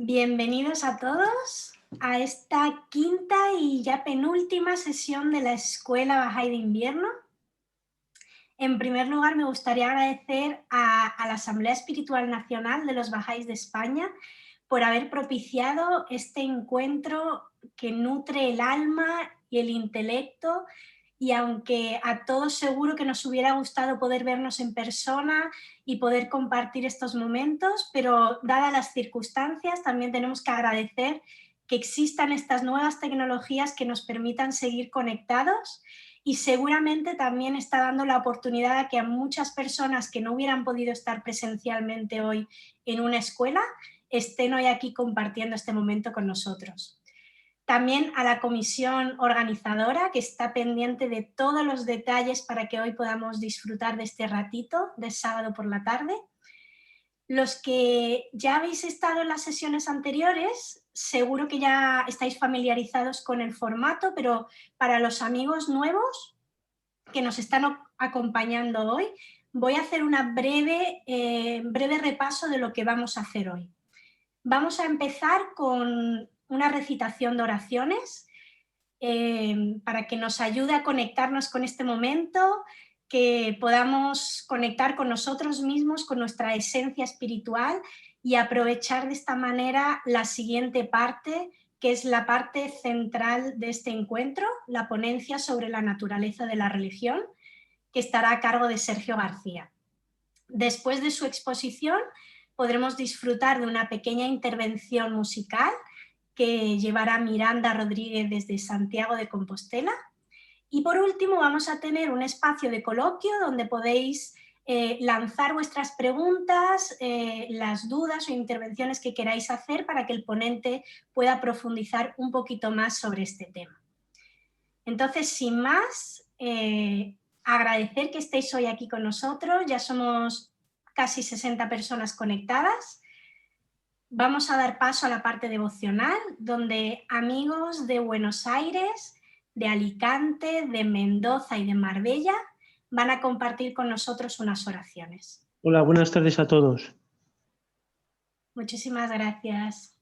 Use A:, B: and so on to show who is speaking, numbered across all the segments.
A: Bienvenidos a todos a esta quinta y ya penúltima sesión de la Escuela Bahá'í de Invierno. En primer lugar, me gustaría agradecer a la Asamblea Espiritual Nacional de los Bahá'ís de España por haber propiciado este encuentro que nutre el alma y el intelecto, y aunque a todos seguro que nos hubiera gustado poder vernos en persona y poder compartir estos momentos, pero dadas las circunstancias también tenemos que agradecer que existan estas nuevas tecnologías que nos permitan seguir conectados, y seguramente también está dando la oportunidad a que a muchas personas que no hubieran podido estar presencialmente hoy en una escuela estén hoy aquí compartiendo este momento con nosotros. También a la comisión organizadora, que está pendiente de todos los detalles para que hoy podamos disfrutar de este ratito de sábado por la tarde. Los que ya habéis estado en las sesiones anteriores, seguro que ya estáis familiarizados con el formato, pero para los amigos nuevos que nos están acompañando hoy, voy a hacer un breve repaso de lo que vamos a hacer hoy. Vamos a empezar con una recitación de oraciones para que nos ayude a conectarnos con este momento, que podamos conectar con nosotros mismos, con nuestra esencia espiritual, y aprovechar de esta manera la siguiente parte, que es la parte central de este encuentro, la ponencia sobre la naturaleza de la religión, que estará a cargo de Sergio García. Después de su exposición podremos disfrutar de una pequeña intervención musical que llevará Miranda Rodríguez desde Santiago de Compostela. Y por último vamos a tener un espacio de coloquio donde podéis lanzar vuestras preguntas, las dudas o intervenciones que queráis hacer para que el ponente pueda profundizar un poquito más sobre este tema. Entonces, sin más, agradecer que estéis hoy aquí con nosotros. Ya somos casi 60 personas conectadas. Vamos a dar paso a la parte devocional, donde amigos de Buenos Aires, de Alicante, de Mendoza y de Marbella van a compartir con nosotros unas oraciones.
B: Hola, buenas tardes a todos.
A: Muchísimas gracias.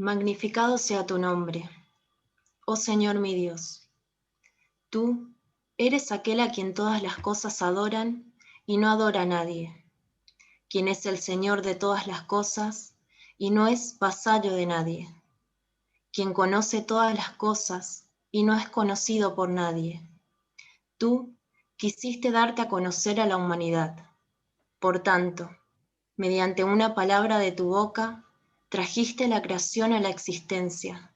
C: Magnificado sea tu nombre, oh Señor mi Dios. Tú eres aquel a quien todas las cosas adoran y no adora a nadie, quien es el Señor de todas las cosas y no es vasallo de nadie, quien conoce todas las cosas y no es conocido por nadie. Tú quisiste darte a conocer a la humanidad. Por tanto, mediante una palabra de tu boca, trajiste la creación a la existencia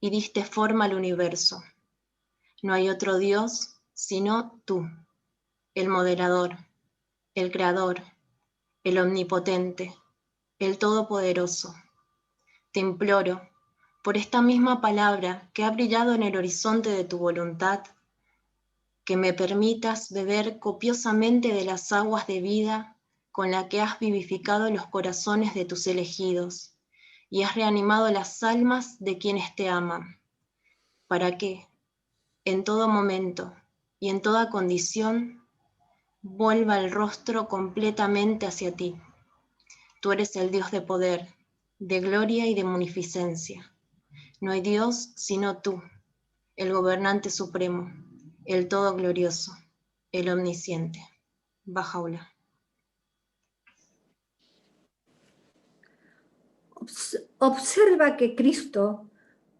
C: y diste forma al universo. No hay otro Dios sino tú, el moderador, el creador, el omnipotente, el todopoderoso. Te imploro, por esta misma palabra que ha brillado en el horizonte de tu voluntad, que me permitas beber copiosamente de las aguas de vida con la que has vivificado los corazones de tus elegidos y has reanimado las almas de quienes te aman, para que, en todo momento y en toda condición, vuelva el rostro completamente hacia ti. Tú eres el Dios de poder, de gloria y de munificencia. No hay Dios sino tú, el gobernante supremo, el todo glorioso, el omnisciente. Bahá'u'lláh.
D: Observa que Cristo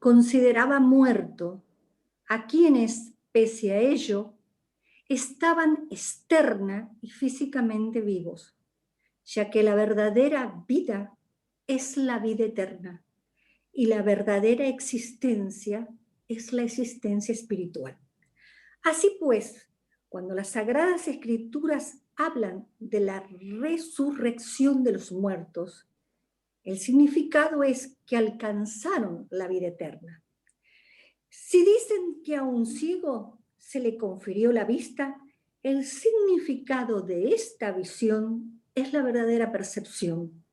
D: consideraba muerto a quienes, pese a ello, estaban externa y físicamente vivos, ya que la verdadera vida es la vida eterna y la verdadera existencia es la existencia espiritual. Así pues, cuando las Sagradas Escrituras hablan de la resurrección de los muertos, el significado es que alcanzaron la vida eterna. Si dicen que a un ciego se le confirió la vista, el significado de esta visión es la verdadera percepción.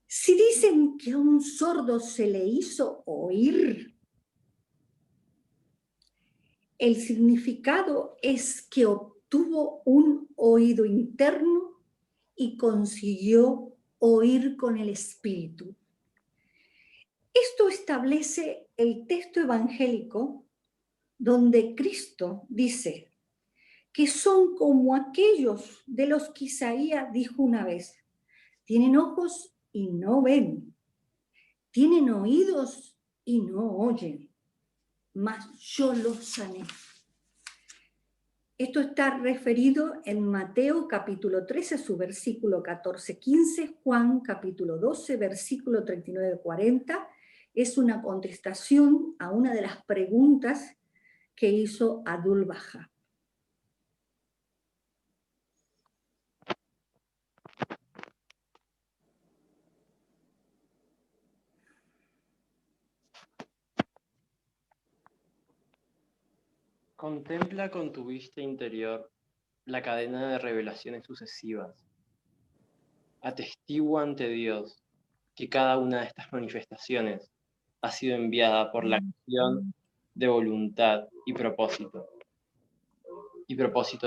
D: Si dicen que a un sordo se le hizo oír, el significado es que obtuvo un oído interno y consiguió oír con el espíritu. Esto establece el texto evangélico donde Cristo dice que son como aquellos de los que Isaías dijo una vez: tienen ojos y no ven, tienen oídos y no oyen, mas yo los sané. Esto está referido en Mateo capítulo 13, su versículo 14-15, Juan capítulo 12, versículo 39-40. Es una contestación a una de las preguntas que hizo Abdul Baha.
E: Contempla con tu vista interior la cadena de revelaciones sucesivas. Atestigua ante Dios que cada una de estas manifestaciones ha sido enviada por la acción de voluntad y propósito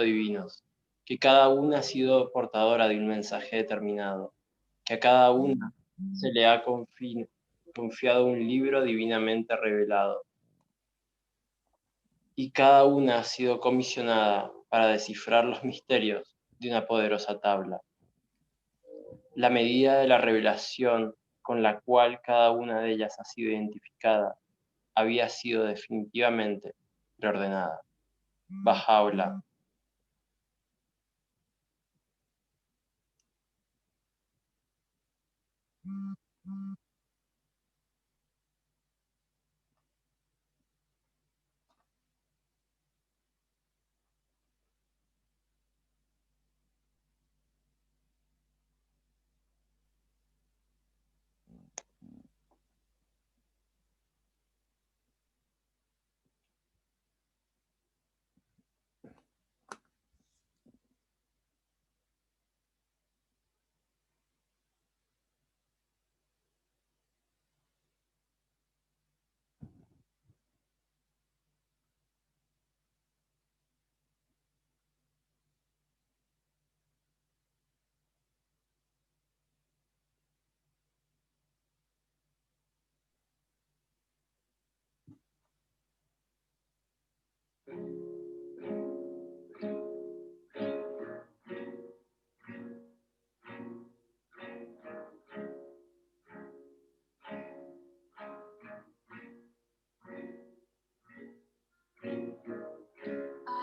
E: divinos, que cada una ha sido portadora de un mensaje determinado, que a cada una se le ha confiado un libro divinamente revelado, y cada una ha sido comisionada para descifrar los misterios de una poderosa tabla. La medida de la revelación con la cual cada una de ellas ha sido identificada había sido definitivamente preordenada. Baha'u'lláh.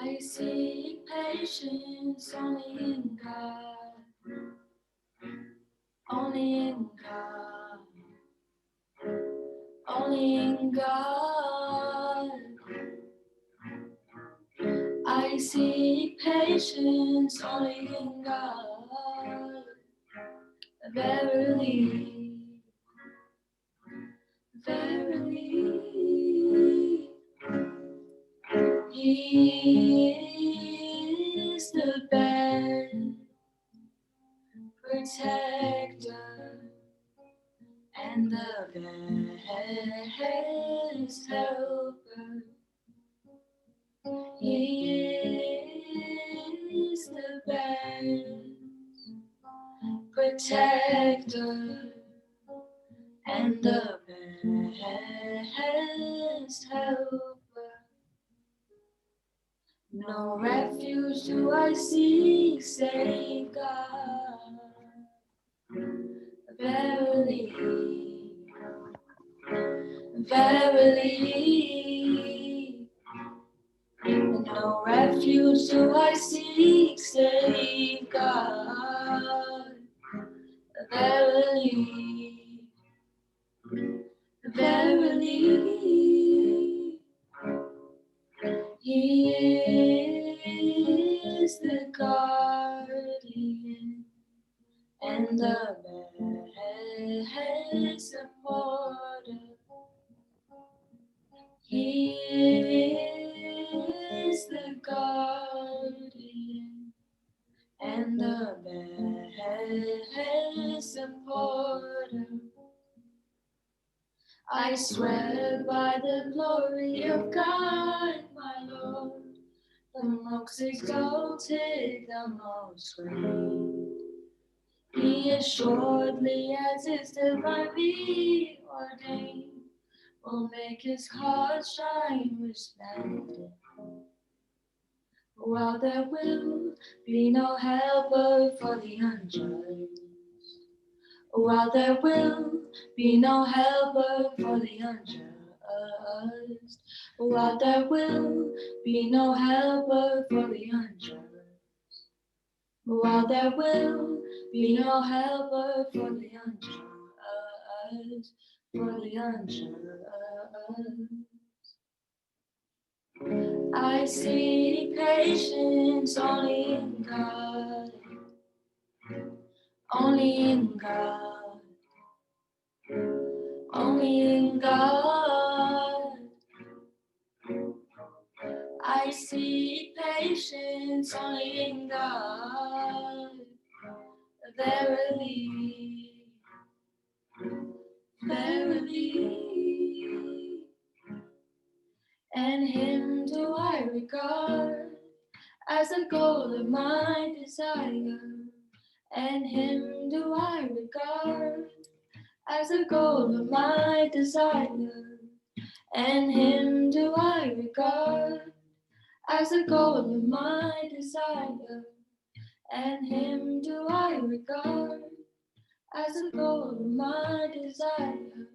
F: I seek patience only in God, only in God, only in God. I seek patience only in God, verily, verily. He is the best protector and the best helper. He is the best protector and the best helper. No refuge do I seek save God. Verily, verily, no refuge do I seek save God. Verily, verily, He is the guardian and the best supporter. He is the guardian and the best supporter. I swear by the glory of God, my Lord, the most exalted, the most great. He assuredly, as is divinely ordained, will make his heart shine with splendor. While there will be no helper for the unjust, while there will be no helper for the unjust, while there will be no helper for the unjust, while there will be no helper for the unjust, for the unjust. I see patience only in God, only in God, only in God. I see patience only in God, verily, verily. And him do I regard as the goal of my desire, and him do I regard as the goal of my desire, and him do I regard as the goal of my desire, and him do I regard as the goal of my desire,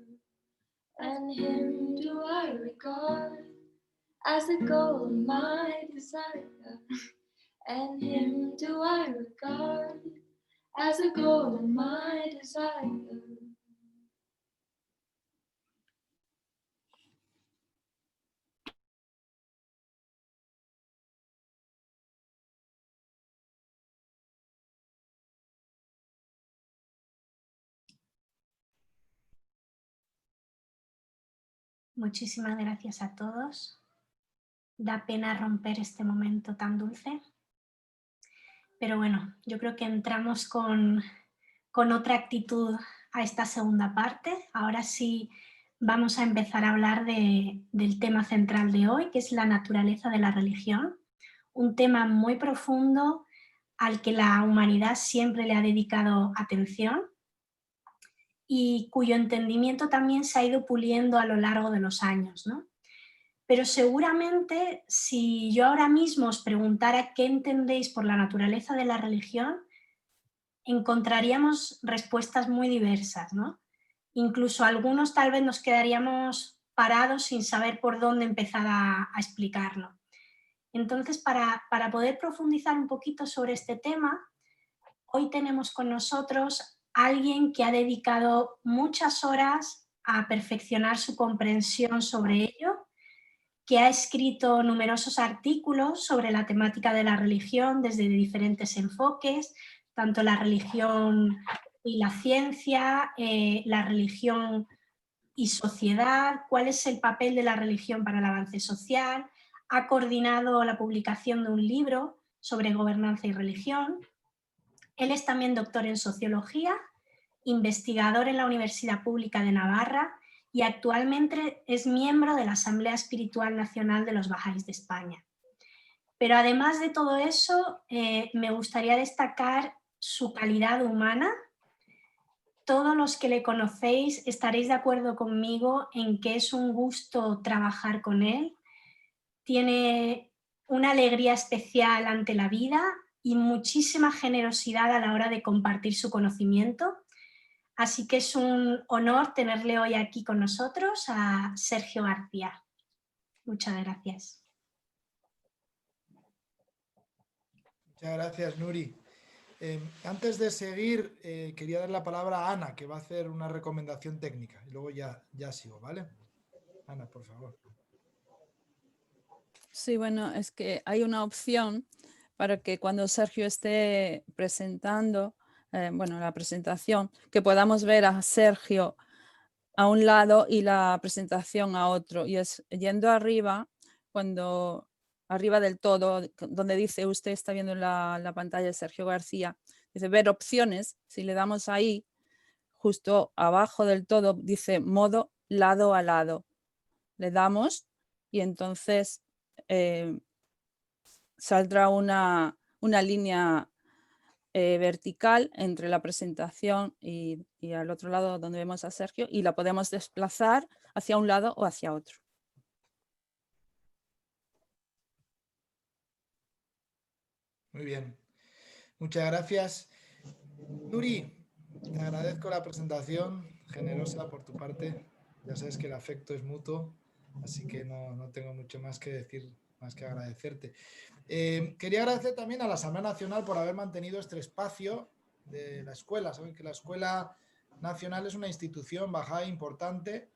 F: and him do I regard as the goal of my desire, and him do I regard as the goal of my desire.
A: Muchísimas gracias a todos. Da pena romper este momento tan dulce. Pero bueno, yo creo que entramos con otra actitud a esta segunda parte. Ahora sí vamos a empezar a hablar del tema central de hoy, que es la naturaleza de la religión. Un tema muy profundo al que la humanidad siempre le ha dedicado atención y cuyo entendimiento también se ha ido puliendo a lo largo de los años, ¿no? Pero seguramente si yo ahora mismo os preguntara qué entendéis por la naturaleza de la religión, encontraríamos respuestas muy diversas, ¿no? Incluso algunos tal vez nos quedaríamos parados sin saber por dónde empezar a explicarlo. Entonces, para poder profundizar un poquito sobre este tema, hoy tenemos con nosotros a alguien que ha dedicado muchas horas a perfeccionar su comprensión sobre ello, que ha escrito numerosos artículos sobre la temática de la religión desde diferentes enfoques, tanto la religión y la ciencia, la religión y sociedad, cuál es el papel de la religión para el avance social. Ha coordinado la publicación de un libro sobre gobernanza y religión. Él es también doctor en sociología, investigador en la Universidad Pública de Navarra y actualmente es miembro de la Asamblea Espiritual Nacional de los Bahá'ís de España. Pero además de todo eso, me gustaría destacar su calidad humana. Todos los que le conocéis estaréis de acuerdo conmigo en que es un gusto trabajar con él. Tiene una alegría especial ante la vida y muchísima generosidad a la hora de compartir su conocimiento. Así que es un honor tenerle hoy aquí con nosotros a Sergio García. Muchas gracias.
G: Muchas gracias, Nuri. Antes de seguir, quería dar la palabra a Ana, que va a hacer una recomendación técnica. Y luego ya sigo, ¿vale? Ana, por favor.
H: Sí, bueno, es que hay una opción para que cuando Sergio esté presentando, la presentación, que podamos ver a Sergio a un lado y la presentación a otro. Y es yendo arriba, cuando arriba del todo, donde dice, usted está viendo en la pantalla de Sergio García, dice ver opciones. Si le damos ahí, justo abajo del todo dice modo lado a lado. Le damos y entonces saldrá una línea vertical entre la presentación y al otro lado donde vemos a Sergio, y la podemos desplazar hacia un lado o hacia otro.
G: Muy bien. Muchas gracias. Nuri, te agradezco la presentación, generosa por tu parte. Ya sabes que el afecto es mutuo, así que no tengo mucho más que decir, más que agradecerte. Quería agradecer también a la Asamblea Nacional por haber mantenido este espacio de la escuela. Saben que la Escuela Nacional es una institución bahá'í importante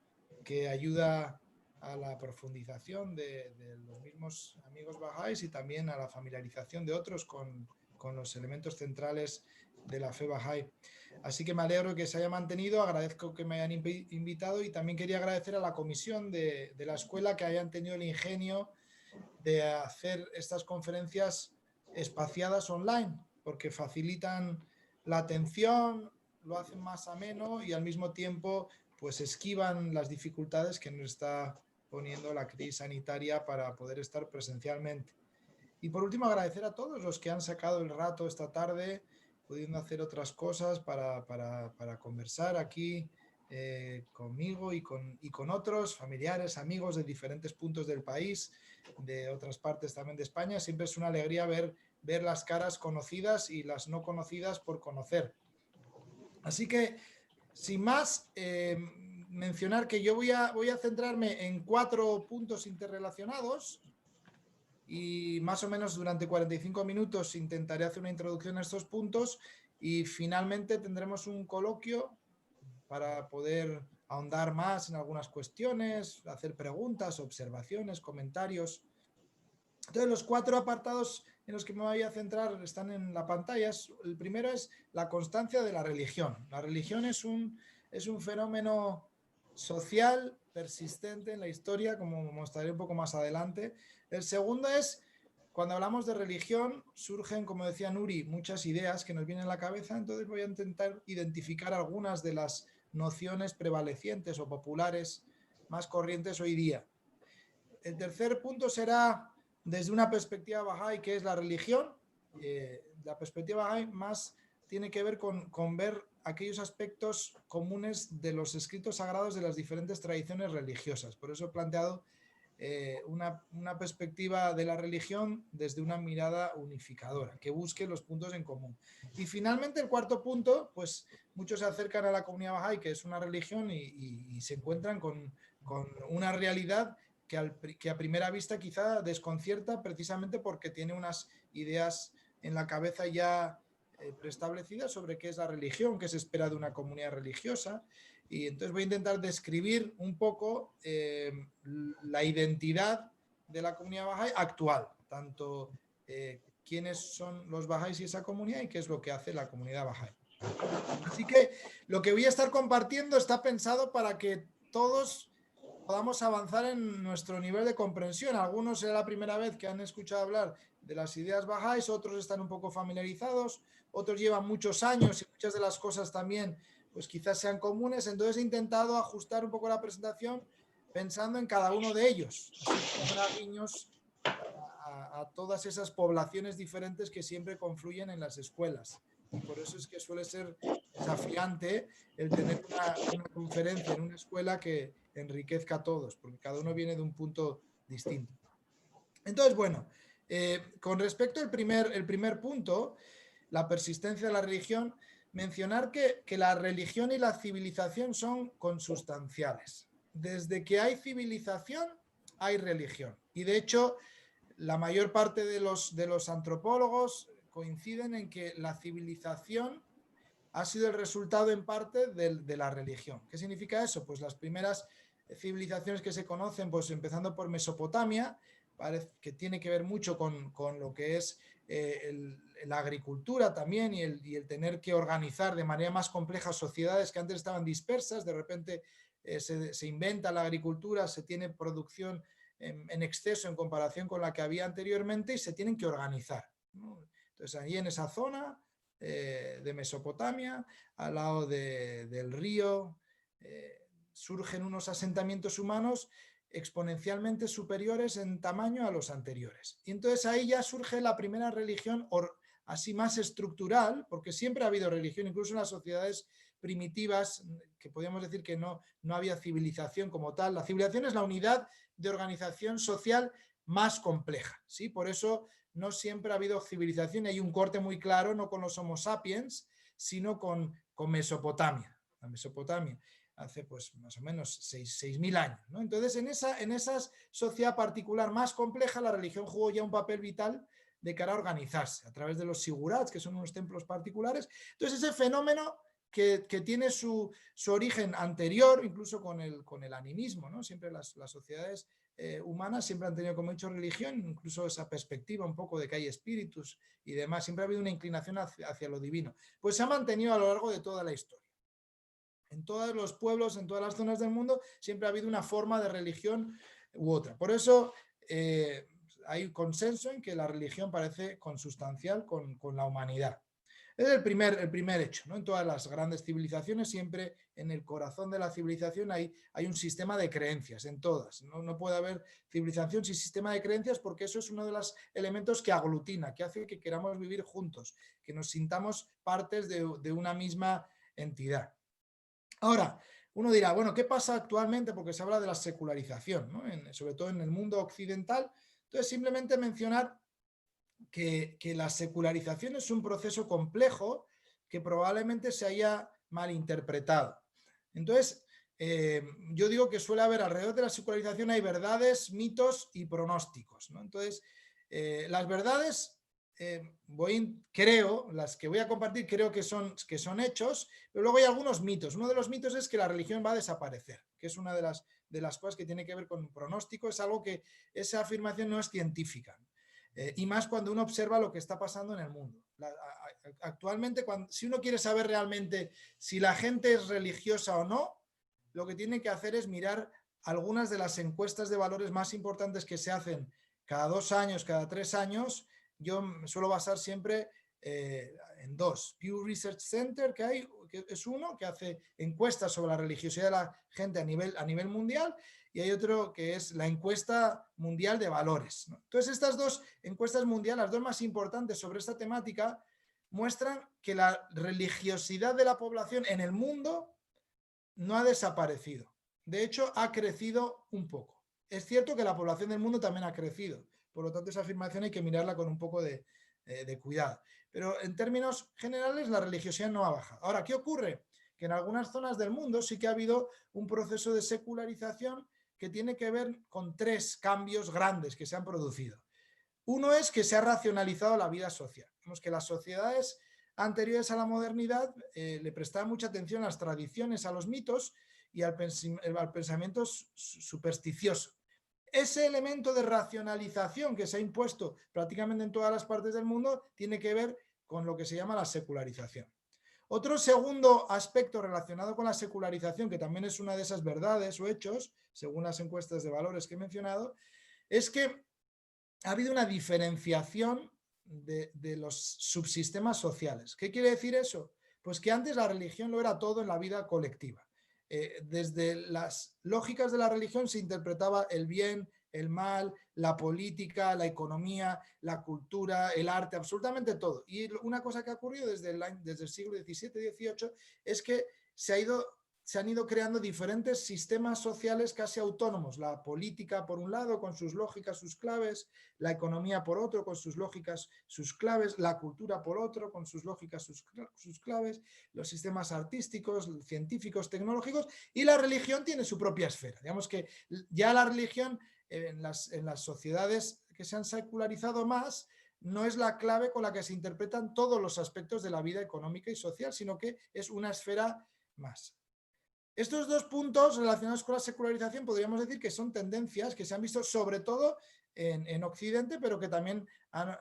G: que ayuda a la profundización de los mismos amigos bahá'ís y también a la familiarización de otros con los elementos centrales de la fe bahá'í. Así que me alegro que se haya mantenido, agradezco que me hayan invitado y también quería agradecer a la comisión de la escuela que hayan tenido el ingenio de hacer estas conferencias espaciadas online, porque facilitan la atención, lo hacen más ameno y al mismo tiempo pues esquivan las dificultades que nos está poniendo la crisis sanitaria para poder estar presencialmente. Y por último, agradecer a todos los que han sacado el rato esta tarde, pudiendo hacer otras cosas para conversar aquí conmigo y con otros familiares, amigos de diferentes puntos del país, de otras partes también de España. Siempre es una alegría ver las caras conocidas y las no conocidas por conocer. Así que, sin más, mencionar que yo voy a centrarme en 4 puntos interrelacionados y más o menos durante 45 minutos intentaré hacer una introducción a estos puntos y finalmente tendremos un coloquio para poder ahondar más en algunas cuestiones, hacer preguntas, observaciones, comentarios. Entonces, los 4 apartados en los que me voy a centrar están en la pantalla. El primero es la constancia de la religión. La religión es un fenómeno social persistente en la historia, como mostraré un poco más adelante. El segundo es, cuando hablamos de religión, surgen, como decía Nuri, muchas ideas que nos vienen a la cabeza, entonces voy a intentar identificar algunas de las nociones prevalecientes o populares más corrientes hoy día. El tercer punto será desde una perspectiva bahá'í, que es la religión. La perspectiva bahá'í más tiene que ver con ver aquellos aspectos comunes de los escritos sagrados de las diferentes tradiciones religiosas. Por eso he planteado una perspectiva de la religión desde una mirada unificadora, que busque los puntos en común. Y finalmente el cuarto punto, pues muchos se acercan a la comunidad bahá'í, que es una religión, y se encuentran con una realidad que a primera vista quizá desconcierta, precisamente porque tiene unas ideas en la cabeza ya preestablecidas sobre qué es la religión, qué se espera de una comunidad religiosa. Y entonces voy a intentar describir un poco la identidad de la comunidad bahá'í actual, tanto quiénes son los bahá'ís y esa comunidad y qué es lo que hace la comunidad bahá'í. Así que lo que voy a estar compartiendo está pensado para que todos podamos avanzar en nuestro nivel de comprensión. Algunos será la primera vez que han escuchado hablar de las ideas bahá'ís, otros están un poco familiarizados, otros llevan muchos años y muchas de las cosas también pues quizás sean comunes. Entonces he intentado ajustar un poco la presentación pensando en cada uno de ellos. Así que habrá guiños a todas esas poblaciones diferentes que siempre confluyen en las escuelas. Y por eso es que suele ser desafiante el tener una conferencia en una escuela que enriquezca a todos, porque cada uno viene de un punto distinto. Entonces, bueno, con respecto al primer punto, la persistencia de la religión, mencionar que la religión y la civilización son consustanciales. Desde que hay civilización, hay religión. Y de hecho, la mayor parte de los antropólogos coinciden en que la civilización ha sido el resultado en parte de la religión. ¿Qué significa eso? Pues las primeras civilizaciones que se conocen, pues empezando por Mesopotamia, que tiene que ver mucho con lo que es la agricultura también y el tener que organizar de manera más compleja sociedades que antes estaban dispersas, de repente se inventa la agricultura, se tiene producción en exceso en comparación con la que había anteriormente y se tienen que organizar, ¿no? Entonces, ahí en esa zona de Mesopotamia, al lado del río, surgen unos asentamientos humanos exponencialmente superiores en tamaño a los anteriores. Y entonces ahí ya surge la primera religión así más estructural, porque siempre ha habido religión, incluso en las sociedades primitivas, que podríamos decir que no había civilización como tal. La civilización es la unidad de organización social más compleja, ¿sí? Por eso no siempre ha habido civilización y hay un corte muy claro, no con los Homo sapiens, sino con Mesopotamia. La Mesopotamia hace pues más o menos 6.000 años, ¿no? Entonces en esa sociedad particular más compleja la religión jugó ya un papel vital de cara a organizarse a través de los sigurats, que son unos templos particulares. Entonces ese fenómeno que tiene su origen anterior, incluso con el animismo, ¿no? Siempre las sociedades humanas siempre han tenido, como he dicho, religión, incluso esa perspectiva un poco de que hay espíritus y demás, siempre ha habido una inclinación hacia lo divino. Pues se ha mantenido a lo largo de toda la historia. En todos los pueblos, en todas las zonas del mundo, siempre ha habido una forma de religión u otra. Por eso hay consenso en que la religión parece consustancial con la humanidad. Es el primer hecho, ¿no? En todas las grandes civilizaciones, siempre en el corazón de la civilización hay un sistema de creencias, en todas. No puede haber civilización sin sistema de creencias, porque eso es uno de los elementos que aglutina, que hace que queramos vivir juntos, que nos sintamos partes de una misma entidad. Ahora, uno dirá, bueno, ¿qué pasa actualmente? Porque se habla de la secularización, ¿no? Sobre todo en el mundo occidental. Entonces, simplemente mencionar que la secularización es un proceso complejo que probablemente se haya malinterpretado. Entonces, yo digo que suele haber alrededor de la secularización hay verdades, mitos y pronósticos, ¿no? Entonces, las verdades, las que voy a compartir creo que son hechos, pero luego hay algunos mitos. Uno de los mitos es que la religión va a desaparecer, que es una de las cosas que tiene que ver con un pronóstico, es algo que esa afirmación no es científica. Y más cuando uno observa lo que está pasando en el mundo. Actualmente, si uno quiere saber realmente si la gente es religiosa o no, lo que tiene que hacer es mirar algunas de las encuestas de valores más importantes que se hacen cada 2 años, cada 3 años. Yo me suelo basar siempre en 2. Pew Research Center, que es uno que hace encuestas sobre la religiosidad de la gente a nivel mundial, y hay otro que es la encuesta mundial de valores, ¿no? Entonces, estas 2 encuestas mundiales, las 2 más importantes sobre esta temática, muestran que la religiosidad de la población en el mundo no ha desaparecido. De hecho, ha crecido un poco. Es cierto que la población del mundo también ha crecido. Por lo tanto, esa afirmación hay que mirarla con un poco de cuidado. Pero en términos generales, la religiosidad no ha bajado. Ahora, ¿qué ocurre? Que en algunas zonas del mundo sí que ha habido un proceso de secularización que tiene que ver con 3 cambios grandes que se han producido. Uno es que se ha racionalizado la vida social. Vemos que las sociedades anteriores a la modernidad le prestaban mucha atención a las tradiciones, a los mitos y al pensamiento supersticioso. Ese elemento de racionalización que se ha impuesto prácticamente en todas las partes del mundo tiene que ver con lo que se llama la secularización. Otro segundo aspecto relacionado con la secularización, que también es una de esas verdades o hechos, según las encuestas de valores que he mencionado, es que ha habido una diferenciación de los subsistemas sociales. ¿Qué quiere decir eso? Pues que antes la religión lo era todo en la vida colectiva. Desde las lógicas de la religión se interpretaba el bien, el mal, la política, la economía, la cultura, el arte, absolutamente todo. Y una cosa que ha ocurrido desde el siglo XVII-XVIII es que se han ido creando diferentes sistemas sociales casi autónomos. La política, por un lado, con sus lógicas, sus claves; la economía, por otro, con sus lógicas, sus claves; la cultura, por otro, con sus lógicas, sus claves; los sistemas artísticos, científicos, tecnológicos; y la religión tiene su propia esfera. Digamos que ya la religión en las sociedades que se han secularizado más no es la clave con la que se interpretan todos los aspectos de la vida económica y social, sino que es una esfera más. Estos 2 puntos relacionados con la secularización podríamos decir que son tendencias que se han visto sobre todo en Occidente, pero que también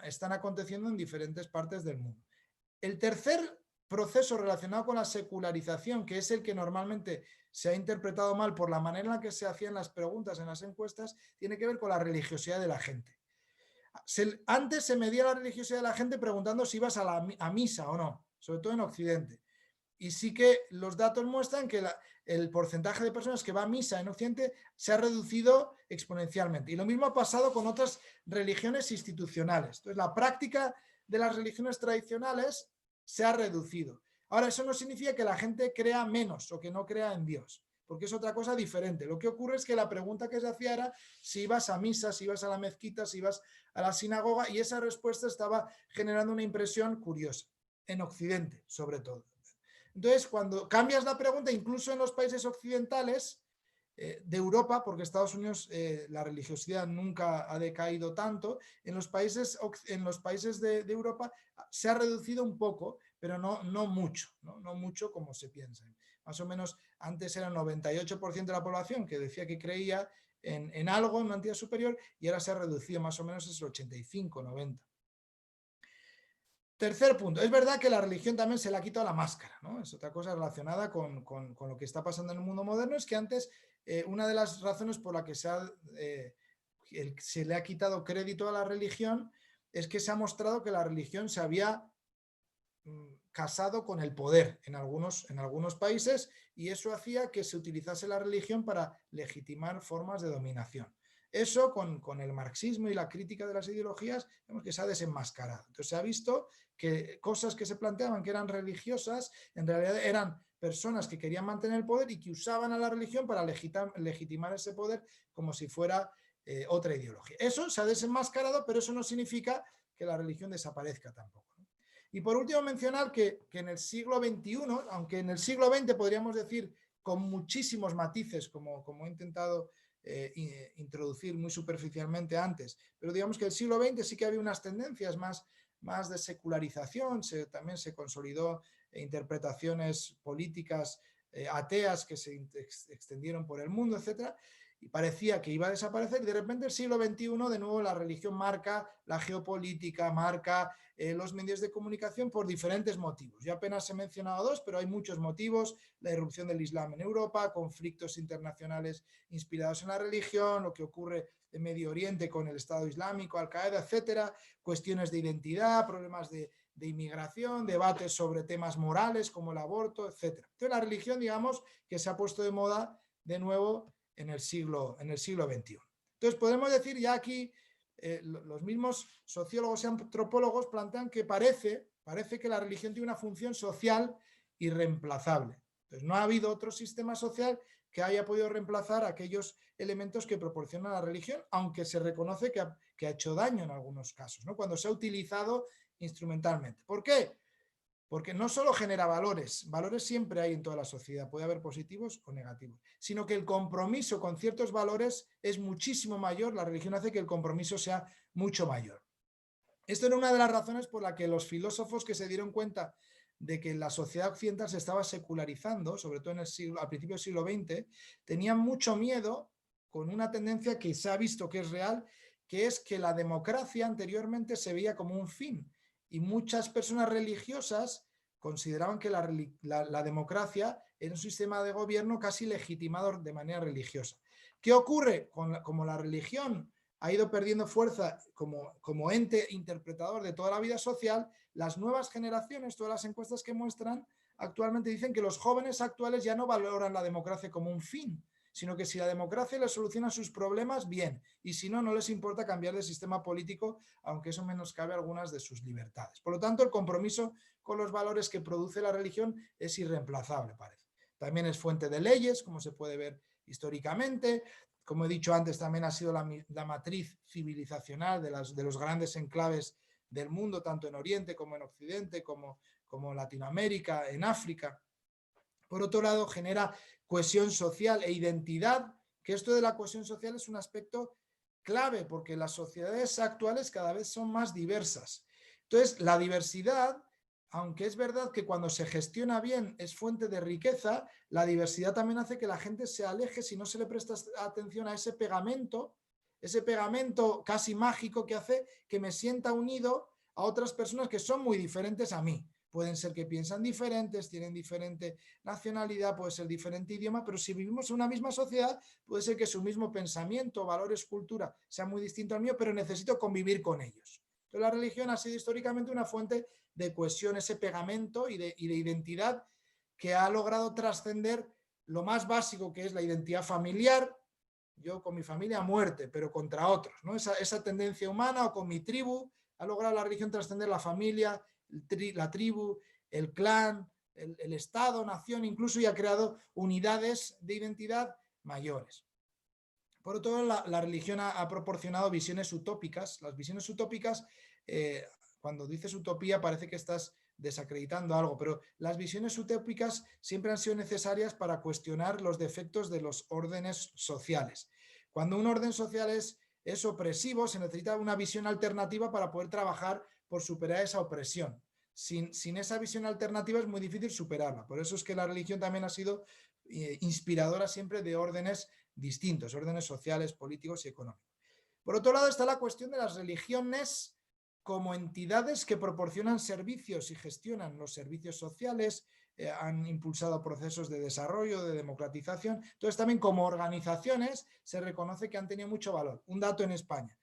G: están aconteciendo en diferentes partes del mundo. El tercer proceso relacionado con la secularización, que es el que normalmente se ha interpretado mal por la manera en la que se hacían las preguntas en las encuestas, tiene que ver con la religiosidad de la gente. Antes se medía la religiosidad de la gente preguntando si ibas a misa o no, sobre todo en Occidente. Y sí que los datos muestran que el porcentaje de personas que va a misa en Occidente se ha reducido exponencialmente. Y lo mismo ha pasado con otras religiones institucionales. Entonces, la práctica de las religiones tradicionales se ha reducido. Ahora, eso no significa que la gente crea menos o que no crea en Dios, porque es otra cosa diferente. Lo que ocurre es que la pregunta que se hacía era si ibas a misa, si ibas a la mezquita, si ibas a la sinagoga, y esa respuesta estaba generando una impresión curiosa, en Occidente sobre todo. Entonces, cuando cambias la pregunta, incluso en los países occidentales de Europa, porque Estados Unidos la religiosidad nunca ha decaído tanto, en los países de Europa se ha reducido un poco, pero no mucho, no mucho como se piensa. Más o menos antes era el 98% de la población que decía que creía en algo, en una entidad superior, y ahora se ha reducido más o menos es el 85-90%. Tercer punto, es verdad que la religión también se le ha quitado la máscara, ¿no? Es otra cosa relacionada con lo que está pasando en el mundo moderno, es que antes una de las razones por la que se le ha quitado crédito a la religión es que se ha mostrado que la religión se había casado con el poder en algunos países, y eso hacía que se utilizase la religión para legitimar formas de dominación. Eso con el marxismo y la crítica de las ideologías, vemos que se ha desenmascarado. Entonces se ha visto que cosas que se planteaban que eran religiosas, en realidad eran personas que querían mantener el poder y que usaban a la religión para legitimar ese poder como si fuera otra ideología. Eso se ha desenmascarado, pero eso no significa que la religión desaparezca tampoco, ¿no? Y por último mencionar que en el siglo XXI, aunque en el siglo XX podríamos decir con muchísimos matices, como he intentado introducir muy superficialmente antes, pero digamos que el siglo XX sí que había unas tendencias más de secularización, también se consolidó interpretaciones políticas ateas que se extendieron por el mundo, etc. Y parecía que iba a desaparecer, y de repente el siglo XXI de nuevo la religión marca la geopolítica, marca los medios de comunicación por diferentes motivos. Yo apenas he mencionado dos, pero hay muchos motivos: la irrupción del Islam en Europa, conflictos internacionales inspirados en la religión, lo que ocurre en Medio Oriente con el Estado Islámico, Al-Qaeda, etcétera, cuestiones de identidad, problemas de inmigración, debates sobre temas morales como el aborto, etcétera. Entonces la religión, digamos, que se ha puesto de moda de nuevo en el siglo XXI. Entonces podemos decir ya aquí, los mismos sociólogos y antropólogos plantean que parece que la religión tiene una función social irreemplazable. Entonces no ha habido otro sistema social que haya podido reemplazar aquellos elementos que proporciona la religión, aunque se reconoce que ha hecho daño en algunos casos, ¿no? Cuando se ha utilizado instrumentalmente. ¿Por qué? Porque no solo genera valores siempre hay en toda la sociedad, puede haber positivos o negativos, sino que el compromiso con ciertos valores es muchísimo mayor, la religión hace que el compromiso sea mucho mayor. Esto era una de las razones por la que los filósofos que se dieron cuenta de que la sociedad occidental se estaba secularizando, sobre todo al principio del siglo XX, tenían mucho miedo con una tendencia que se ha visto que es real, que es que la democracia anteriormente se veía como un fin, y muchas personas religiosas consideraban que la democracia era un sistema de gobierno casi legitimado de manera religiosa. ¿Qué ocurre? Como la religión ha ido perdiendo fuerza como ente interpretador de toda la vida social, las nuevas generaciones, todas las encuestas que muestran actualmente dicen que los jóvenes actuales ya no valoran la democracia como un fin, sino que si la democracia les soluciona sus problemas, bien, y si no, no les importa cambiar de sistema político, aunque eso menoscabe algunas de sus libertades. Por lo tanto, el compromiso con los valores que produce la religión es irreemplazable, parece. También es fuente de leyes, como se puede ver históricamente. Como he dicho antes, también ha sido la matriz civilizacional de los grandes enclaves del mundo, tanto en Oriente como en Occidente, como en Latinoamérica, en África. Por otro lado, genera cohesión social e identidad, que esto de la cohesión social es un aspecto clave, porque las sociedades actuales cada vez son más diversas. Entonces, la diversidad, aunque es verdad que cuando se gestiona bien es fuente de riqueza, la diversidad también hace que la gente se aleje si no se le presta atención a ese pegamento casi mágico que hace que me sienta unido a otras personas que son muy diferentes a mí. pueden ser que piensan diferentes, tienen diferente nacionalidad, puede ser diferente idioma, pero si vivimos en una misma sociedad, puede ser que su mismo pensamiento, valores, cultura sea muy distinto al mío, pero necesito convivir con ellos. Entonces la religión ha sido históricamente una fuente de cohesión, ese pegamento y de identidad que ha logrado trascender lo más básico, que es la identidad familiar, yo con mi familia a muerte, pero contra otros, ¿no? Esa tendencia humana, o con mi tribu, ha logrado la religión trascender la familia, la tribu, el clan, el Estado, nación, incluso, y ha creado unidades de identidad mayores. Por otro lado, la religión ha proporcionado visiones utópicas. Las visiones utópicas, cuando dices utopía parece que estás desacreditando algo, pero las visiones utópicas siempre han sido necesarias para cuestionar los defectos de los órdenes sociales. Cuando un orden social es opresivo, se necesita una visión alternativa para poder trabajar por superar esa opresión. Sin esa visión alternativa es muy difícil superarla. Por eso es que la religión también ha sido inspiradora siempre de órdenes distintos, órdenes sociales, políticos y económicos. Por otro lado está la cuestión de las religiones como entidades que proporcionan servicios y gestionan los servicios sociales, han impulsado procesos de desarrollo, de democratización. Entonces también como organizaciones se reconoce que han tenido mucho valor. Un dato en España,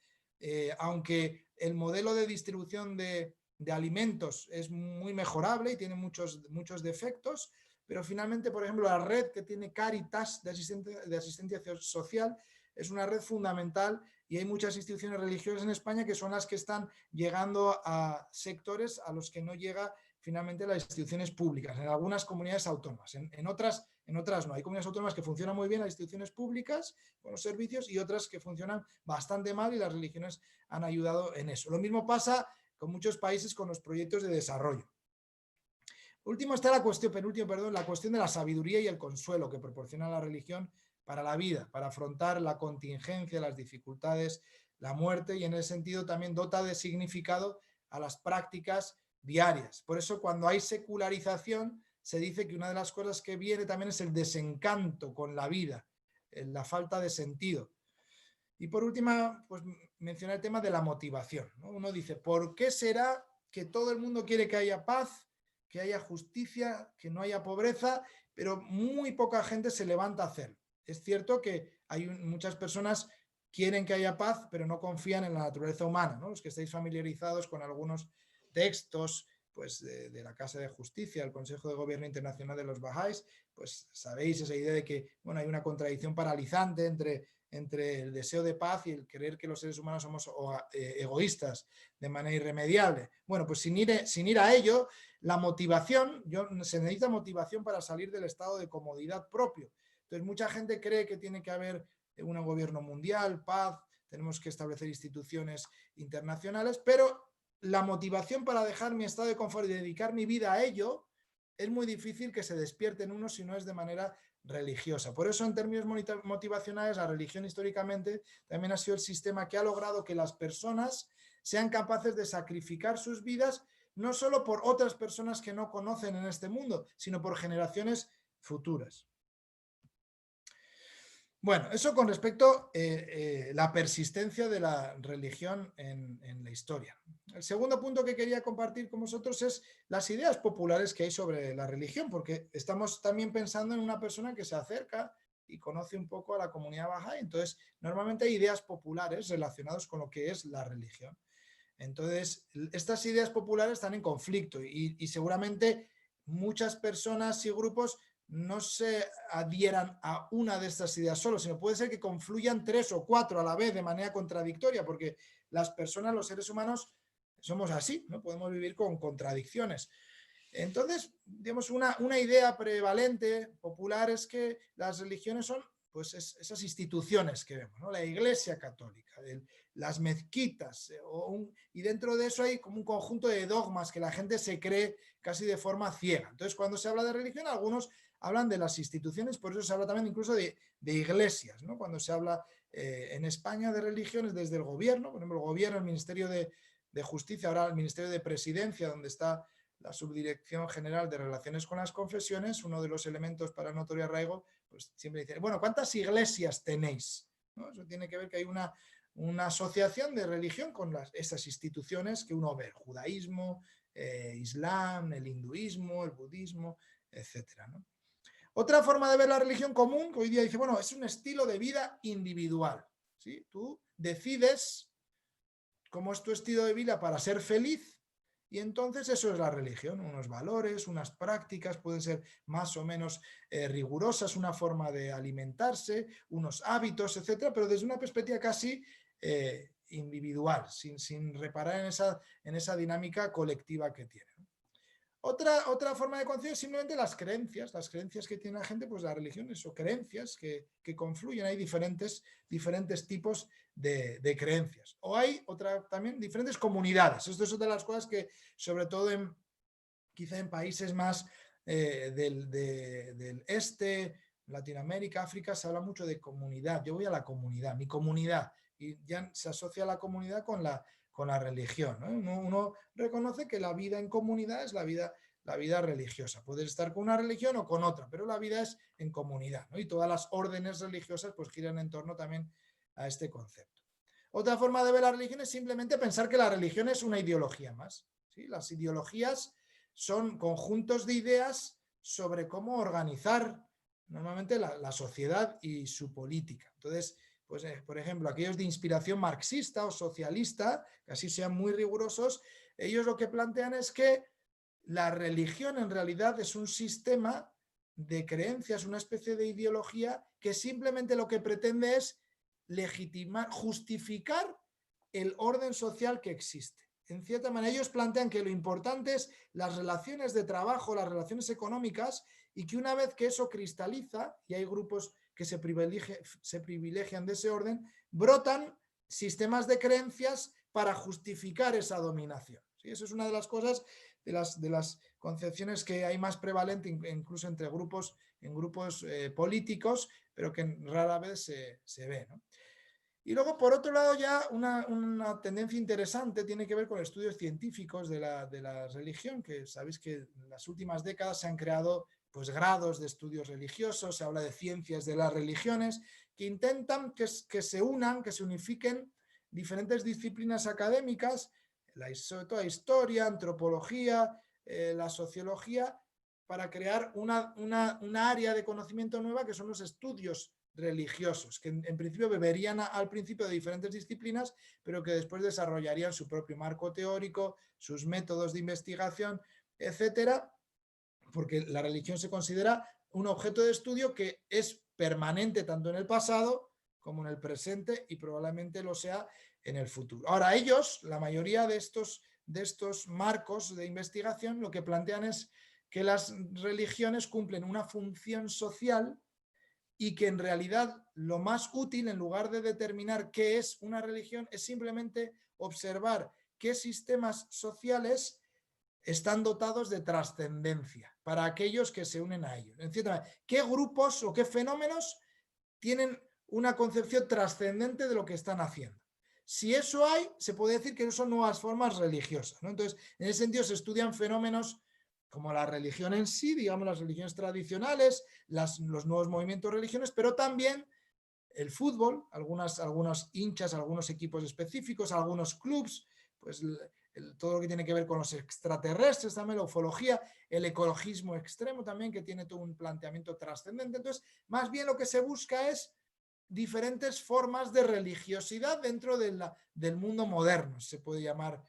G: aunque el modelo de distribución de alimentos es muy mejorable y tiene muchos defectos, pero finalmente, por ejemplo, la red que tiene Cáritas de asistencia social es una red fundamental, y hay muchas instituciones religiosas en España que son las que están llegando a sectores a los que no llega finalmente las instituciones públicas, en algunas comunidades autónomas. En otras no. Hay comunidades autónomas que funcionan muy bien las instituciones públicas con los servicios, y otras que funcionan bastante mal, y las religiones han ayudado en eso. Lo mismo pasa con muchos países con los proyectos de desarrollo. Penúltimo está la cuestión de la sabiduría y el consuelo que proporciona la religión para la vida, para afrontar la contingencia, las dificultades, la muerte, y en ese sentido también dota de significado a las prácticas diarias. Por eso cuando hay secularización se dice que una de las cosas que viene también es el desencanto con la vida, la falta de sentido. Y por último, pues mencionar el tema de la motivación, ¿no? Uno dice, ¿por qué será que todo el mundo quiere que haya paz, que haya justicia, que no haya pobreza, pero muy poca gente se levanta a hacerlo? Es cierto que hay muchas personas quieren que haya paz, pero no confían en la naturaleza humana, ¿no? Los que estáis familiarizados con algunos textos pues, de la Casa de Justicia, el Consejo de Gobierno Internacional de los Bahá'ís, pues sabéis esa idea de que hay una contradicción paralizante entre el deseo de paz y el creer que los seres humanos somos egoístas de manera irremediable. Bueno, pues sin ir a ello, la motivación, se necesita motivación para salir del estado de comodidad propio. Entonces, mucha gente cree que tiene que haber un gobierno mundial, paz, tenemos que establecer instituciones internacionales, pero la motivación para dejar mi estado de confort y dedicar mi vida a ello es muy difícil que se despierte en uno si no es de manera religiosa. Por eso, en términos motivacionales, la religión históricamente también ha sido el sistema que ha logrado que las personas sean capaces de sacrificar sus vidas, no solo por otras personas que no conocen en este mundo, sino por generaciones futuras. Bueno, eso con respecto a la persistencia de la religión en la historia. El segundo punto que quería compartir con vosotros es las ideas populares que hay sobre la religión, porque estamos también pensando en una persona que se acerca y conoce un poco a la comunidad Bahá'í. Entonces, normalmente hay ideas populares relacionadas con lo que es la religión. Entonces, estas ideas populares están en conflicto y seguramente muchas personas y grupos no se adhieran a una de estas ideas solo, sino puede ser que confluyan 3 o 4 a la vez de manera contradictoria, porque las personas, los seres humanos, somos así, ¿no? Podemos vivir con contradicciones. Entonces, digamos, una idea prevalente, popular, es que las religiones son pues esas instituciones que vemos, ¿no? La Iglesia Católica, las mezquitas, y dentro de eso hay como un conjunto de dogmas que la gente se cree casi de forma ciega. Entonces, cuando se habla de religión, algunos hablan de las instituciones, por eso se habla también incluso de iglesias, ¿no? Cuando se habla en España de religiones desde el gobierno, por ejemplo, el gobierno, el Ministerio de Justicia, ahora el Ministerio de Presidencia, donde está la Subdirección General de Relaciones con las Confesiones, uno de los elementos para notorio arraigo, pues siempre dice, bueno, ¿cuántas iglesias tenéis? ¿No? Eso tiene que ver que hay una asociación de religión con estas instituciones que uno ve, el judaísmo, islam, el hinduismo, el budismo, etc., ¿no? Otra forma de ver la religión común, que hoy día dice, bueno, es un estilo de vida individual, ¿sí? Tú decides cómo es tu estilo de vida para ser feliz y entonces eso es la religión, unos valores, unas prácticas, pueden ser más o menos rigurosas, una forma de alimentarse, unos hábitos, etcétera, pero desde una perspectiva casi individual, sin reparar en esa dinámica colectiva que tiene. Otra forma de concebir es simplemente las creencias que tiene la gente, pues las religiones o creencias que confluyen. Hay diferentes tipos de creencias. O hay también diferentes comunidades. Esto es otra de las cosas que, sobre todo quizá en países más del este, Latinoamérica, África, se habla mucho de comunidad. Yo voy a la comunidad, mi comunidad. Y ya se asocia la comunidad con la religión, ¿no? Uno reconoce que la vida en comunidad es la vida religiosa. Puedes estar con una religión o con otra, pero la vida es en comunidad, ¿no? Y todas las órdenes religiosas pues giran en torno también a este concepto. Otra forma de ver la religión es simplemente pensar que la religión es una ideología más, ¿sí? Las ideologías son conjuntos de ideas sobre cómo organizar normalmente la sociedad y su política. Entonces, pues, por ejemplo, aquellos de inspiración marxista o socialista, que así sean muy rigurosos, ellos lo que plantean es que la religión en realidad es un sistema de creencias, una especie de ideología que simplemente lo que pretende es legitimar, justificar el orden social que existe. En cierta manera, ellos plantean que lo importante es las relaciones de trabajo, las relaciones económicas, y que una vez que eso cristaliza, y hay grupos que se privilegian de ese orden, brotan sistemas de creencias para justificar esa dominación. ¿Sí? Eso es una de las cosas, de las concepciones que hay más prevalente incluso entre grupos, en grupos políticos, pero que rara vez se ve, ¿no? Y luego, por otro lado, ya una tendencia interesante tiene que ver con estudios científicos de la religión, que sabéis que en las últimas décadas se han creado pues grados de estudios religiosos, se habla de ciencias de las religiones, que intentan que se unan, que se unifiquen diferentes disciplinas académicas, sobre todo historia, antropología, la sociología, para crear una área de conocimiento nueva que son los estudios religiosos, que en principio beberían al principio de diferentes disciplinas, pero que después desarrollarían su propio marco teórico, sus métodos de investigación, etcétera, porque la religión se considera un objeto de estudio que es permanente tanto en el pasado como en el presente y probablemente lo sea en el futuro. Ahora, ellos, la mayoría de estos marcos de investigación, lo que plantean es que las religiones cumplen una función social y que en realidad lo más útil, en lugar de determinar qué es una religión, es simplemente observar qué sistemas sociales están dotados de trascendencia para aquellos que se unen a ellos. En cierta manera, ¿qué grupos o qué fenómenos tienen una concepción trascendente de lo que están haciendo? Si eso hay, se puede decir que son nuevas formas religiosas, ¿no? Entonces, en ese sentido se estudian fenómenos como la religión en sí, digamos las religiones tradicionales, los nuevos movimientos religiosos, pero también el fútbol, algunos hinchas, algunos equipos específicos, algunos clubs, pues todo lo que tiene que ver con los extraterrestres, también la ufología, el ecologismo extremo también, que tiene todo un planteamiento trascendente. Entonces, más bien lo que se busca es diferentes formas de religiosidad dentro del mundo moderno, se puede llamar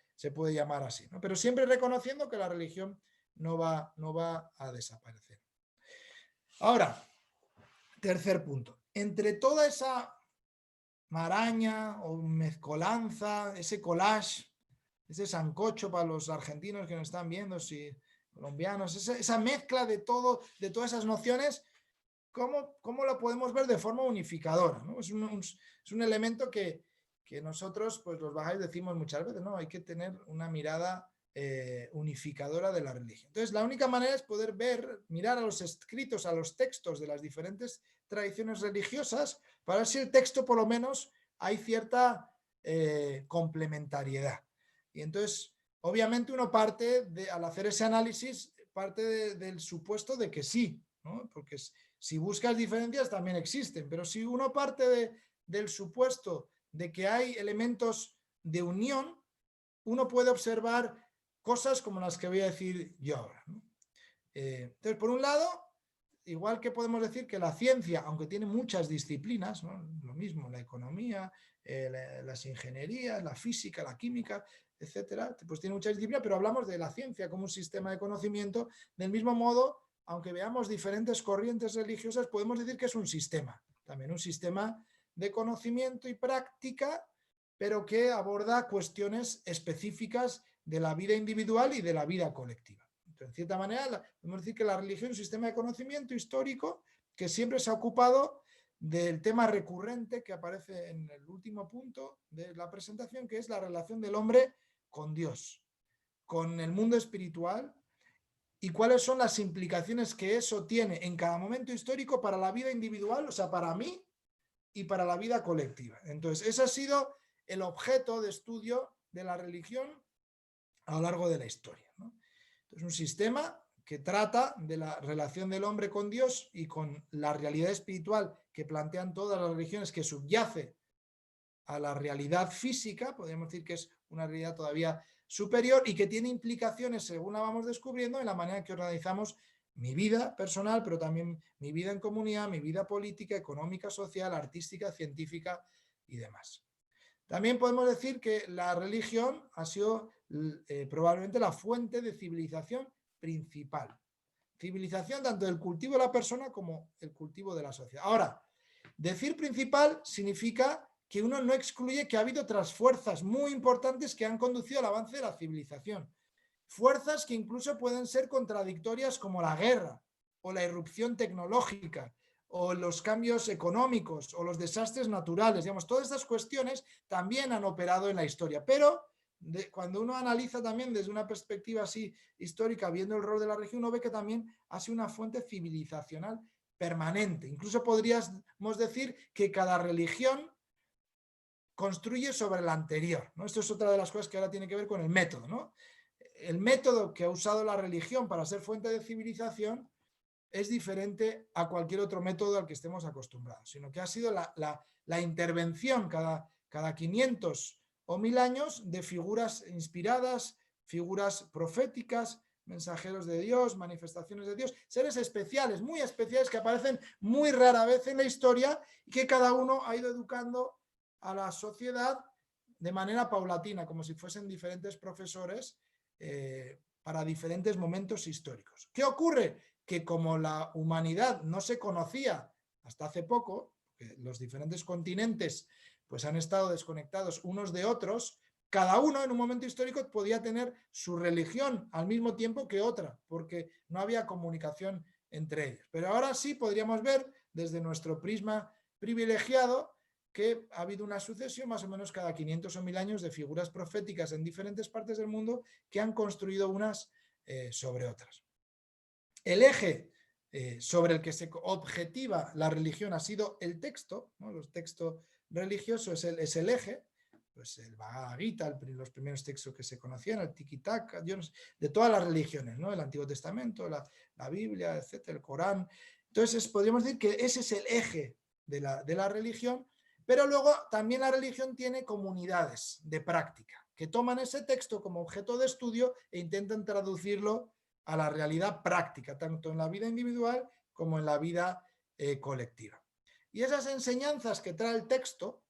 G: así, ¿no? Pero siempre reconociendo que la religión no va a desaparecer. Ahora, tercer punto. Entre toda esa maraña o mezcolanza, ese collage, ese sancocho para los argentinos que nos están viendo, si colombianos, esa mezcla de todas esas nociones, ¿cómo lo podemos ver de forma unificadora, ¿no? Es un elemento que nosotros, pues los bahá'ís decimos muchas veces, ¿no? Hay que tener una mirada unificadora de la religión. Entonces, la única manera es poder mirar a los escritos, a los textos de las diferentes tradiciones religiosas, para ver si el texto por lo menos hay cierta complementariedad. Y entonces, obviamente uno al hacer ese análisis, parte del supuesto de que sí, ¿no? Porque si buscas diferencias también existen, pero si uno parte del supuesto de que hay elementos de unión, uno puede observar cosas como las que voy a decir yo ahora, ¿no? Entonces, por un lado, igual que podemos decir que la ciencia, aunque tiene muchas disciplinas, ¿no? Lo mismo, la economía, las ingenierías, la física, la química, etcétera, pues tiene muchas disciplinas, pero hablamos de la ciencia como un sistema de conocimiento. Del mismo modo, aunque veamos diferentes corrientes religiosas, podemos decir que es un sistema, también un sistema de conocimiento y práctica, pero que aborda cuestiones específicas de la vida individual y de la vida colectiva. Entonces, en cierta manera, podemos decir que la religión es un sistema de conocimiento histórico que siempre se ha ocupado del tema recurrente que aparece en el último punto de la presentación, que es la relación del hombre con Dios, con el mundo espiritual, y cuáles son las implicaciones que eso tiene en cada momento histórico para la vida individual, o sea, para mí y para la vida colectiva. Entonces, ese ha sido el objeto de estudio de la religión a lo largo de la historia, ¿no? Es un sistema que trata de la relación del hombre con Dios y con la realidad espiritual que plantean todas las religiones, que subyace a la realidad física, podríamos decir que es una realidad todavía superior y que tiene implicaciones, según la vamos descubriendo, en la manera en que organizamos mi vida personal, pero también mi vida en comunidad, mi vida política, económica, social, artística, científica y demás. También podemos decir que la religión ha sido probablemente la fuente de civilización principal. Civilización tanto del cultivo de la persona como el cultivo de la sociedad. Ahora, decir principal significa que uno no excluye que ha habido otras fuerzas muy importantes que han conducido al avance de la civilización. Fuerzas que incluso pueden ser contradictorias, como la guerra o la irrupción tecnológica o los cambios económicos o los desastres naturales. Digamos, todas estas cuestiones también han operado en la historia, pero cuando uno analiza también desde una perspectiva así histórica, viendo el rol de la religión, uno ve que también ha sido una fuente civilizacional permanente. Incluso podríamos decir que cada religión construye sobre la anterior, ¿no? Esto es otra de las cosas que ahora tiene que ver con el método, ¿no? El método que ha usado la religión para ser fuente de civilización es diferente a cualquier otro método al que estemos acostumbrados, sino que ha sido la intervención cada 500 o 1000 años de figuras inspiradas, figuras proféticas, mensajeros de Dios, manifestaciones de Dios, seres especiales, muy especiales, que aparecen muy rara vez en la historia y que cada uno ha ido educando a la sociedad de manera paulatina, como si fuesen diferentes profesores para diferentes momentos históricos. ¿Qué ocurre? Que como la humanidad no se conocía hasta hace poco, que los diferentes continentes pues han estado desconectados unos de otros, cada uno en un momento histórico podía tener su religión al mismo tiempo que otra, porque no había comunicación entre ellos. Pero ahora sí podríamos ver desde nuestro prisma privilegiado que ha habido una sucesión más o menos cada 500 o 1000 años de figuras proféticas en diferentes partes del mundo que han construido unas sobre otras. El eje sobre el que se objetiva la religión ha sido el texto, ¿no? Los textos religiosos es el eje, pues el Bhagavad Gita, los primeros textos que se conocían, el Tiki-Taka, de todas las religiones, ¿no? El Antiguo Testamento, la Biblia, etcétera, el Corán. Entonces podríamos decir que ese es el eje de la religión, pero luego también la religión tiene comunidades de práctica que toman ese texto como objeto de estudio e intentan traducirlo a la realidad práctica, tanto en la vida individual como en la vida colectiva. Y esas enseñanzas que trae el texto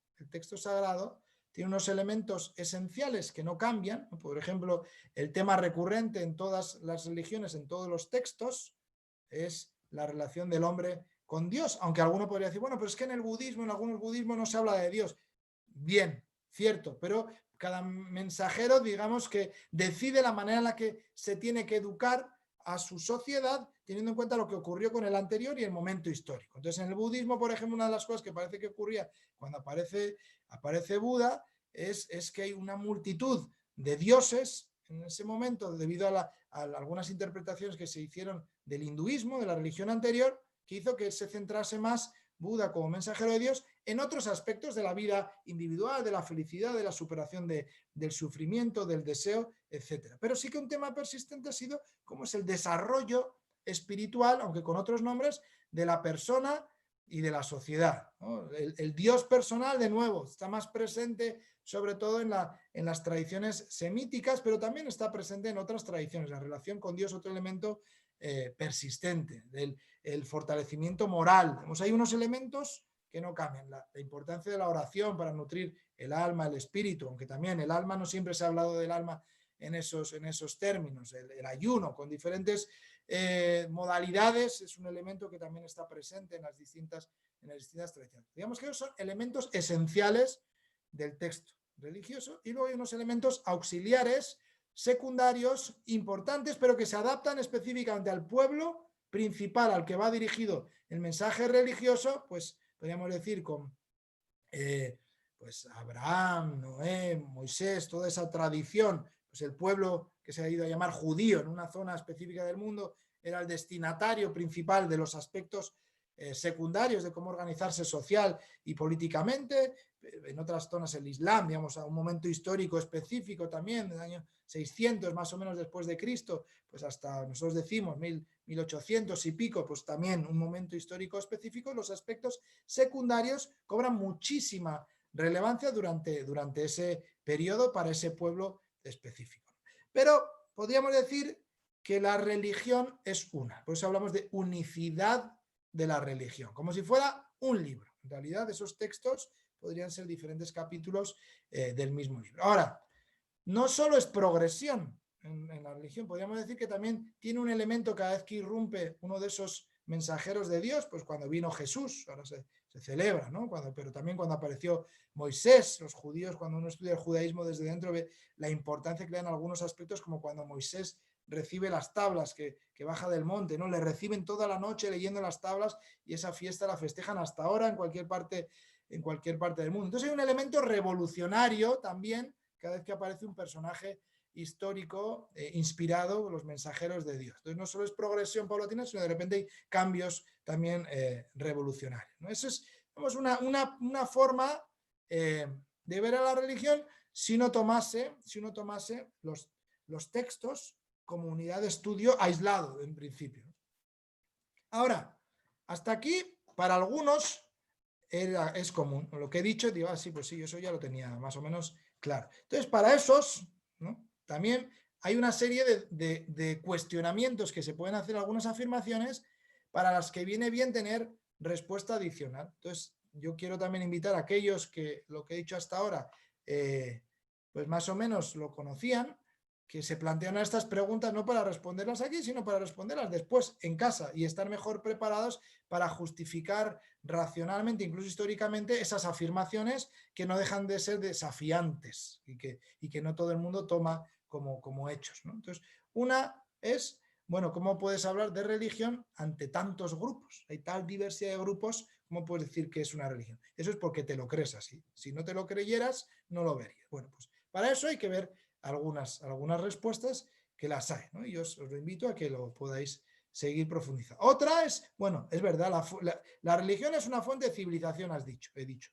G: sagrado, tiene unos elementos esenciales que no cambian. Por ejemplo, el tema recurrente en todas las religiones, en todos los textos, es la relación del hombre con Dios, aunque alguno podría decir, bueno, pero es que en algunos budismos no se habla de Dios. Bien, cierto, pero cada mensajero, digamos, que decide la manera en la que se tiene que educar a su sociedad, teniendo en cuenta lo que ocurrió con el anterior y el momento histórico. Entonces, en el budismo, por ejemplo, una de las cosas que parece que ocurría cuando aparece Buda es que hay una multitud de dioses en ese momento, debido a algunas interpretaciones que se hicieron del hinduismo, de la religión anterior, que hizo que se centrase más Buda como mensajero de Dios en otros aspectos de la vida individual, de la felicidad, de la superación del sufrimiento, del deseo, etc. Pero sí que un tema persistente ha sido cómo es el desarrollo espiritual, aunque con otros nombres, de la persona y de la sociedad, ¿no? El Dios personal, de nuevo, está más presente sobre todo en las tradiciones semíticas, pero también está presente en otras tradiciones. La relación con Dios, otro elemento persistente, el fortalecimiento moral. Hay unos elementos que no cambian. La importancia de la oración para nutrir el alma, el espíritu, aunque también el alma no siempre se ha hablado del alma en esos términos. El ayuno con diferentes modalidades es un elemento que también está presente en las distintas tradiciones. Digamos que esos son elementos esenciales del texto religioso, y luego hay unos elementos auxiliares, secundarios, importantes, pero que se adaptan específicamente al pueblo principal al que va dirigido el mensaje religioso, pues podríamos decir con pues Abraham, Noé, Moisés, toda esa tradición. Pues el pueblo que se ha ido a llamar judío en una zona específica del mundo era el destinatario principal de los aspectos secundarios de cómo organizarse social y políticamente. En otras zonas el Islam, digamos, a un momento histórico específico también, del año 600 más o menos después de Cristo, pues hasta nosotros decimos 1800 y pico, pues también un momento histórico específico. Los aspectos secundarios cobran muchísima relevancia durante ese periodo para ese pueblo específico. Pero podríamos decir que la religión es una, por eso hablamos de unicidad de la religión, como si fuera un libro. En realidad esos textos podrían ser diferentes capítulos del mismo libro. Ahora, no solo es progresión en la religión, podríamos decir que también tiene un elemento cada vez que irrumpe uno de esos mensajeros de Dios, pues cuando vino Jesús, ahora se celebra, ¿no? Pero también cuando apareció Moisés, los judíos, cuando uno estudia el judaísmo desde dentro, ve la importancia que le dan algunos aspectos, como cuando Moisés recibe las tablas que baja del monte, ¿no? Le reciben toda la noche leyendo las tablas, y esa fiesta la festejan hasta ahora en cualquier parte del mundo. Entonces hay un elemento revolucionario también cada vez que aparece un personaje histórico inspirado por los mensajeros de Dios. Entonces no solo es progresión paulatina, sino de repente hay cambios también revolucionarios, ¿no? Eso es, digamos, una forma de ver a la religión si uno tomase los textos como unidad de estudio aislado en principio. Ahora, hasta aquí para algunos es común. Lo que he dicho, digo, sí, pues sí, eso ya lo tenía más o menos claro. Entonces, para esos, ¿no? También hay una serie de cuestionamientos que se pueden hacer, algunas afirmaciones para las que viene bien tener respuesta adicional. Entonces, yo quiero también invitar a aquellos que lo que he dicho hasta ahora, pues más o menos lo conocían, que se plantean estas preguntas no para responderlas aquí, sino para responderlas después en casa y estar mejor preparados para justificar racionalmente, incluso históricamente, esas afirmaciones que no dejan de ser desafiantes y que no todo el mundo toma como hechos, ¿no? Entonces, una es, bueno, ¿cómo puedes hablar de religión ante tantos grupos? Hay tal diversidad de grupos, ¿cómo puedes decir que es una religión? Eso es porque te lo crees así. Si no te lo creyeras, no lo verías. Bueno, pues para eso hay que ver algunas respuestas que las hay, ¿no? Y os lo invito a que lo podáis seguir profundizando. Otra es, bueno, es verdad, la religión es una fuente de civilización, he dicho,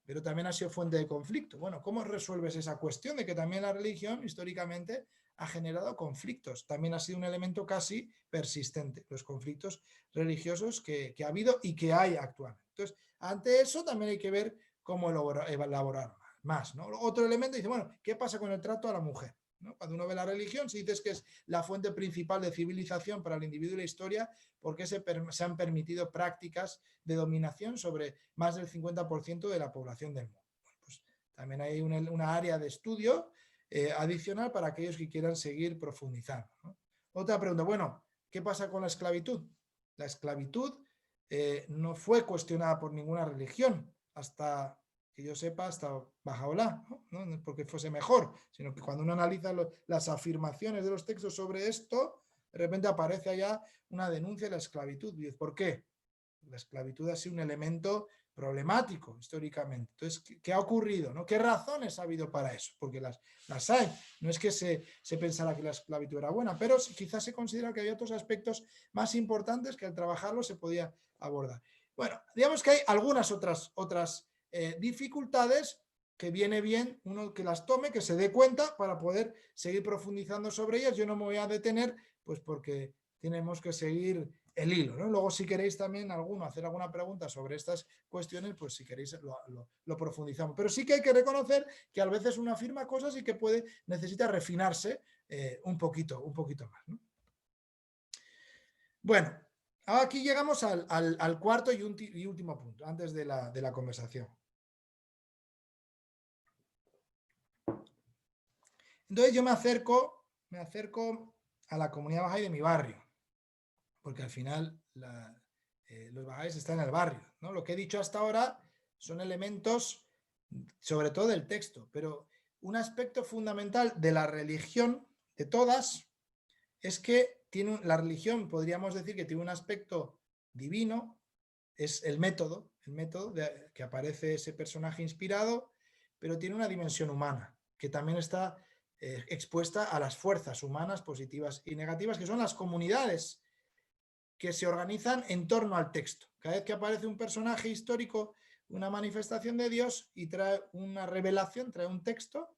G: pero también ha sido fuente de conflicto. Bueno, ¿cómo resuelves esa cuestión de que también la religión históricamente ha generado conflictos? También ha sido un elemento casi persistente, los conflictos religiosos que ha habido y que hay actualmente. Entonces, ante eso también hay que ver cómo elaborar más, ¿no? Otro elemento dice, bueno, ¿qué pasa con el trato a la mujer? ¿No? Cuando uno ve la religión, si dices que es la fuente principal de civilización para el individuo y la historia, ¿por qué se han permitido prácticas de dominación sobre más del 50% de la población del mundo? Bueno, pues también hay una área de estudio adicional para aquellos que quieran seguir profundizando, ¿no? Otra pregunta, bueno, ¿qué pasa con la esclavitud? La esclavitud no fue cuestionada por ninguna religión hasta que yo sepa, hasta Bahá'u'lláh, ¿no? No es porque fuese mejor, sino que cuando uno analiza las afirmaciones de los textos sobre esto, de repente aparece allá una denuncia de la esclavitud. ¿Por qué? La esclavitud ha sido un elemento problemático históricamente. Entonces, ¿qué ha ocurrido, ¿no? ¿Qué razones ha habido para eso? Porque las hay. No es que se pensara que la esclavitud era buena, pero quizás se considera que había otros aspectos más importantes que al trabajarlo se podía abordar. Bueno, digamos que hay algunas otras dificultades que viene bien uno que las tome, que se dé cuenta para poder seguir profundizando sobre ellas. Yo no me voy a detener, pues porque tenemos que seguir el hilo, ¿no? Luego, si queréis también hacer alguna pregunta sobre estas cuestiones, pues si queréis lo profundizamos. Pero sí que hay que reconocer que a veces uno afirma cosas y que necesita refinarse un poquito más, ¿no? Bueno, aquí llegamos al cuarto y último punto, antes de la conversación. Entonces yo me acerco a la comunidad bahá'í de mi barrio, porque al final los bahá'ís están en el barrio, ¿no? Lo que he dicho hasta ahora son elementos, sobre todo del texto, pero un aspecto fundamental de la religión, de todas, es que la religión, podríamos decir que tiene un aspecto divino, es el método que aparece ese personaje inspirado, pero tiene una dimensión humana, que también está expuesta a las fuerzas humanas positivas y negativas, que son las comunidades que se organizan en torno al texto. Cada vez que aparece un personaje histórico, una manifestación de Dios y trae una revelación, trae un texto,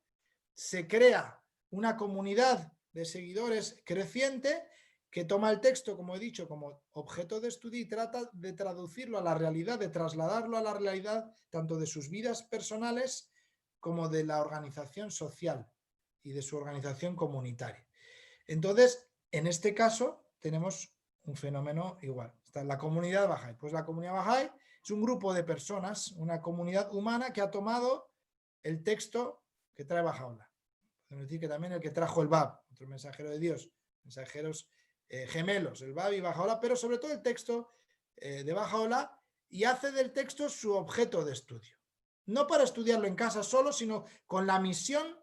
G: se crea una comunidad de seguidores creciente que toma el texto, como he dicho, como objeto de estudio y trata de traducirlo a la realidad, de trasladarlo a la realidad tanto de sus vidas personales como de la organización social y de su organización comunitaria. Entonces, en este caso, tenemos un fenómeno igual. Está la comunidad bahá'í. Pues la comunidad bahá'í es un grupo de personas, una comunidad humana que ha tomado el texto que trae Baha'u'lláh. Podemos decir que también el que trajo el Bab, otro mensajero de Dios, mensajeros gemelos, el Bab y Baha'u'lláh, pero sobre todo el texto de Baha'u'lláh, y hace del texto su objeto de estudio. No para estudiarlo en casa solo, sino con la misión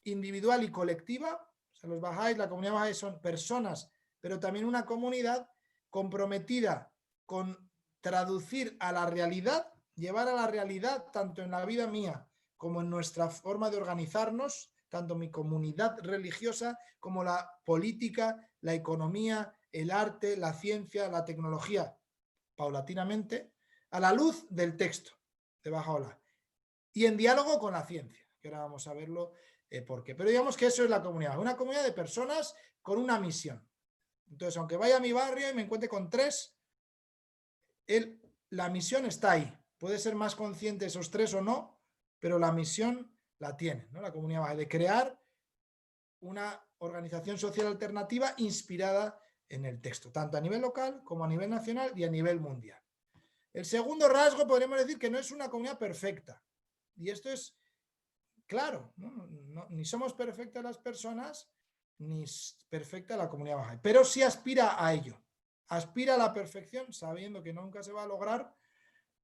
G: individual y colectiva. O sea, los bahá'ís, la comunidad bahá'í son personas, pero también una comunidad comprometida con traducir a la realidad, llevar a la realidad, tanto en la vida mía como en nuestra forma de organizarnos, tanto mi comunidad religiosa como la política, la economía, el arte, la ciencia, la tecnología, paulatinamente, a la luz del texto de Baha'u'lláh y en diálogo con la ciencia, que ahora vamos a verlo por qué. Pero digamos que eso es la comunidad, una comunidad de personas con una misión. Entonces, aunque vaya a mi barrio y me encuentre con tres, la misión está ahí. Puede ser más consciente esos tres o no, pero la misión la tiene, ¿no? La comunidad bahá'í, de crear una organización social alternativa inspirada en el texto, tanto a nivel local como a nivel nacional y a nivel mundial. El segundo rasgo podríamos decir que no es una comunidad perfecta. Y esto es claro, ¿no? Ni somos perfectas las personas, ni perfecta la comunidad bahá'í, pero sí aspira a ello. Aspira a la perfección sabiendo que nunca se va a lograr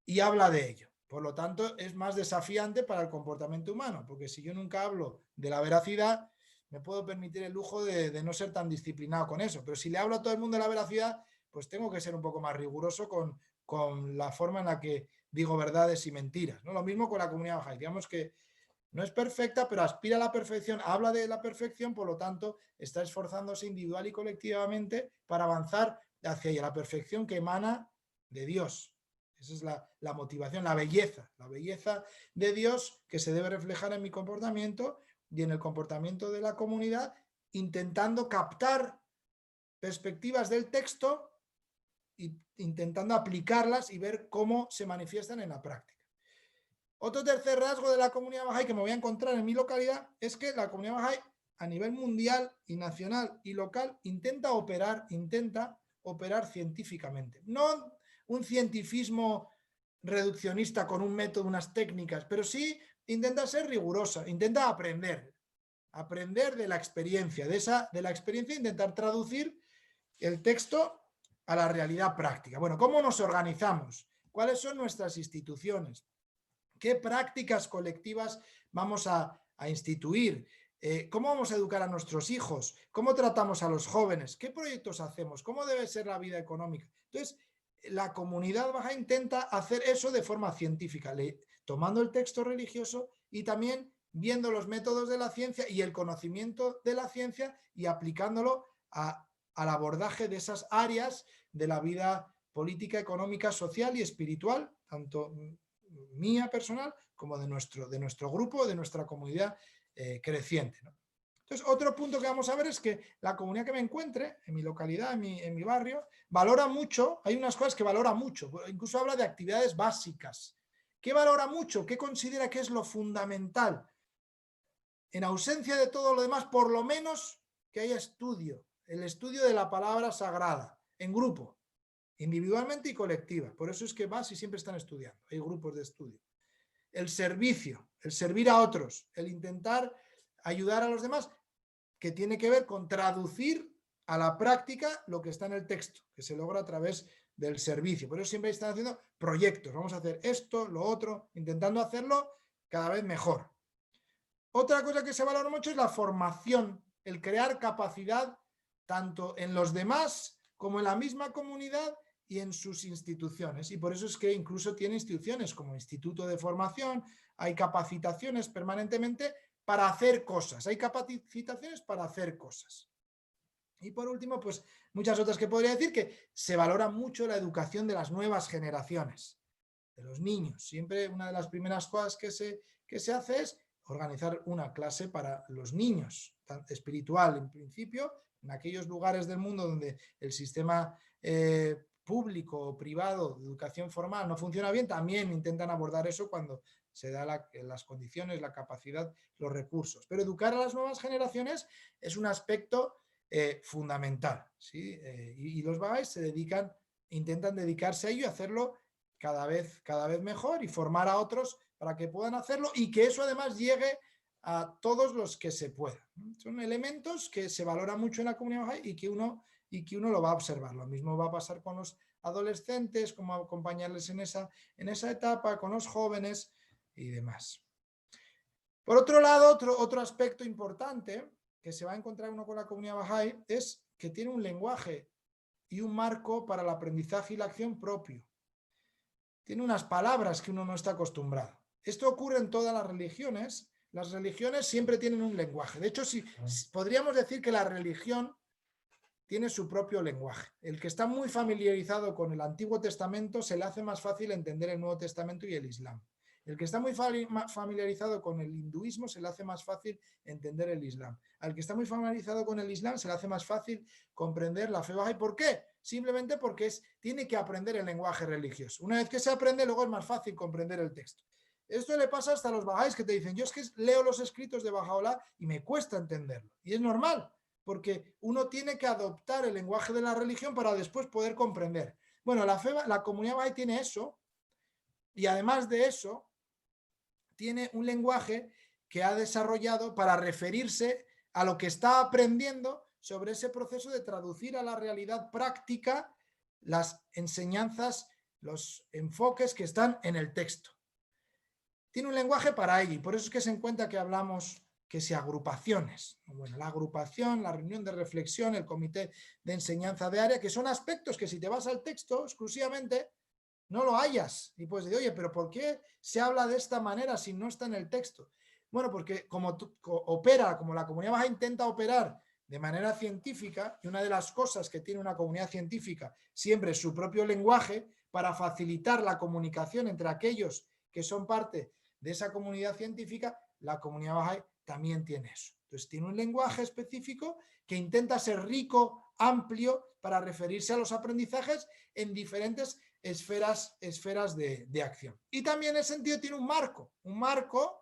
G: y habla de ello. Por lo tanto, es más desafiante para el comportamiento humano, porque si yo nunca hablo de la veracidad, me puedo permitir el lujo de no ser tan disciplinado con eso. Pero si le hablo a todo el mundo de la veracidad, pues tengo que ser un poco más riguroso con la forma en la que digo verdades y mentiras, ¿no? Lo mismo con la comunidad bahá'í. Digamos que no es perfecta, pero aspira a la perfección, habla de la perfección, por lo tanto, está esforzándose individual y colectivamente para avanzar hacia ella, la perfección que emana de Dios. Esa es la motivación, la belleza de Dios que se debe reflejar en mi comportamiento y en el comportamiento de la comunidad, intentando captar perspectivas del texto e intentando aplicarlas y ver cómo se manifiestan en la práctica. Otro tercer rasgo de la comunidad bahá'í que me voy a encontrar en mi localidad es que la comunidad bahá'í a nivel mundial y nacional y local intenta operar científicamente. No un cientifismo reduccionista con un método, unas técnicas, pero sí intenta ser rigurosa, intenta aprender de la experiencia, de la experiencia intentar traducir el texto a la realidad práctica. Bueno, ¿cómo nos organizamos? ¿Cuáles son nuestras instituciones? ¿Qué prácticas colectivas vamos a instituir? ¿Cómo vamos a educar a nuestros hijos? ¿Cómo tratamos a los jóvenes? ¿Qué proyectos hacemos? ¿Cómo debe ser la vida económica? Entonces, la comunidad bahá'í intenta hacer eso de forma científica, tomando el texto religioso y también viendo los métodos de la ciencia y el conocimiento de la ciencia y aplicándolo al abordaje de esas áreas de la vida política, económica, social y espiritual, tanto mía personal como de nuestro grupo, de nuestra comunidad creciente, ¿no? Entonces, otro punto que vamos a ver es que la comunidad que me encuentre, en mi localidad, en mi barrio, valora mucho, hay unas cosas que valora mucho, incluso habla de actividades básicas. ¿Qué valora mucho? ¿Qué considera que es lo fundamental? En ausencia de todo lo demás, por lo menos que haya estudio, el estudio de la palabra sagrada, en grupo, individualmente y colectiva. Por eso es que vas y siempre están estudiando, hay grupos de estudio. El servicio, el servir a otros, el intentar ayudar a los demás, que tiene que ver con traducir a la práctica lo que está en el texto, que se logra a través del servicio. Por eso siempre están haciendo proyectos, vamos a hacer esto, lo otro, intentando hacerlo cada vez mejor. Otra cosa que se valora mucho es la formación, el crear capacidad tanto en los demás como en la misma comunidad y en sus instituciones. Y por eso es que incluso tiene instituciones como Instituto de Formación, hay capacitaciones permanentemente para hacer cosas, hay capacitaciones para hacer cosas. Y por último, pues muchas otras que podría decir, que se valora mucho la educación de las nuevas generaciones, de los niños. Siempre una de las primeras cosas que se hace es organizar una clase para los niños, espiritual en principio, en aquellos lugares del mundo donde el sistema público o privado de educación formal no funciona bien, también intentan abordar eso cuando se da las condiciones, la capacidad, los recursos. Pero educar a las nuevas generaciones es un aspecto fundamental, ¿sí? Y los Baha'ís intentan dedicarse a ello y hacerlo cada vez mejor y formar a otros para que puedan hacerlo y que eso además llegue a todos los que se puedan. Son elementos que se valoran mucho en la comunidad Bahá'í y que uno lo va a observar. Lo mismo va a pasar con los adolescentes, cómo acompañarles en esa etapa, con los jóvenes y demás. Por otro lado, otro aspecto importante que se va a encontrar uno con la comunidad Bahá'í es que tiene un lenguaje y un marco para el aprendizaje y la acción propio. Tiene unas palabras que uno no está acostumbrado. Esto ocurre en todas las religiones. Las religiones siempre tienen un lenguaje. De hecho, podríamos decir que la religión tiene su propio lenguaje. El que está muy familiarizado con el Antiguo Testamento se le hace más fácil entender el Nuevo Testamento y el Islam. El que está muy familiarizado con el hinduismo se le hace más fácil entender el Islam. Al que está muy familiarizado con el Islam se le hace más fácil comprender la fe Bahá'í. ¿Por qué? Simplemente porque tiene que aprender el lenguaje religioso. Una vez que se aprende, luego es más fácil comprender el texto. Esto le pasa hasta a los Bahá'ís que te dicen, yo es que leo los escritos de Baha'u'lláh y me cuesta entenderlo. Y es normal, porque uno tiene que adoptar el lenguaje de la religión para después poder comprender. Bueno, la comunidad Bahá'í tiene eso, y además de eso, tiene un lenguaje que ha desarrollado para referirse a lo que está aprendiendo sobre ese proceso de traducir a la realidad práctica las enseñanzas, los enfoques que están en el texto. Tiene un lenguaje para ello y por eso es que se encuentra que hablamos que si agrupaciones, bueno, la agrupación, la reunión de reflexión, el comité de enseñanza de área, que son aspectos que si te vas al texto exclusivamente no lo hayas y puedes decir, oye, pero ¿por qué se habla de esta manera si no está en el texto? Bueno, porque como la comunidad Bahá'í intenta operar de manera científica, y una de las cosas que tiene una comunidad científica siempre es su propio lenguaje para facilitar la comunicación entre aquellos que son parte de esa comunidad científica, la comunidad Bahá'í también tiene eso. Entonces tiene un lenguaje específico que intenta ser rico, amplio, para referirse a los aprendizajes en diferentes esferas de acción. Y también en ese sentido tiene un marco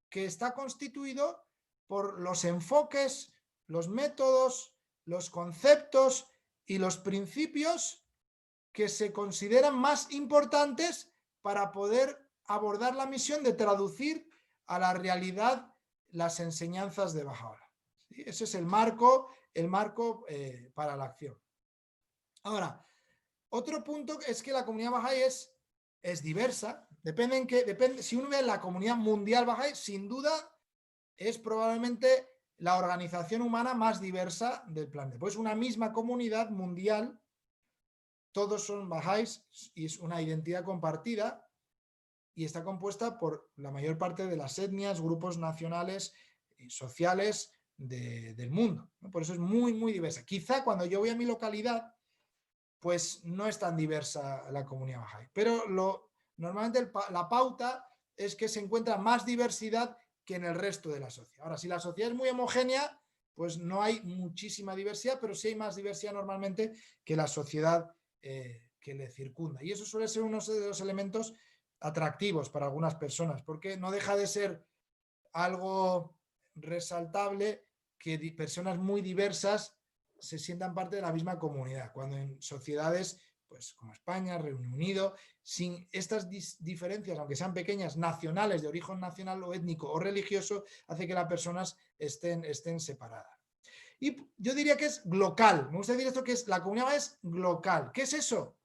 G: que está constituido por los enfoques, los métodos, los conceptos y los principios que se consideran más importantes para poder abordar la misión de traducir a la realidad las enseñanzas de Baha'u'lláh. ¿Sí? Ese es el marco para la acción. Ahora, otro punto es que la comunidad Bahá'í es diversa. Depende, si uno ve la comunidad mundial Bahá'í, sin duda es probablemente la organización humana más diversa del planeta. Pues una misma comunidad mundial, todos son Bahá'ís y es una identidad compartida y está compuesta por la mayor parte de las etnias, grupos nacionales y sociales del mundo, ¿no? Por eso es muy, muy diversa. Quizá cuando yo voy a mi localidad, pues no es tan diversa la comunidad Bahá'í. Pero normalmente la pauta es que se encuentra más diversidad que en el resto de la sociedad. Ahora, si la sociedad es muy homogénea, pues no hay muchísima diversidad, pero sí hay más diversidad normalmente que la sociedad que le circunda. Y eso suele ser uno de los elementos atractivos para algunas personas, porque no deja de ser algo resaltable que personas muy diversas se sientan parte de la misma comunidad, cuando en sociedades pues, como España, Reino Unido, sin estas diferencias, aunque sean pequeñas, nacionales, de origen nacional o étnico o religioso, hace que las personas estén separadas. Y yo diría que es glocal. Me gusta decir esto, que es la comunidad es glocal. ¿Qué es eso?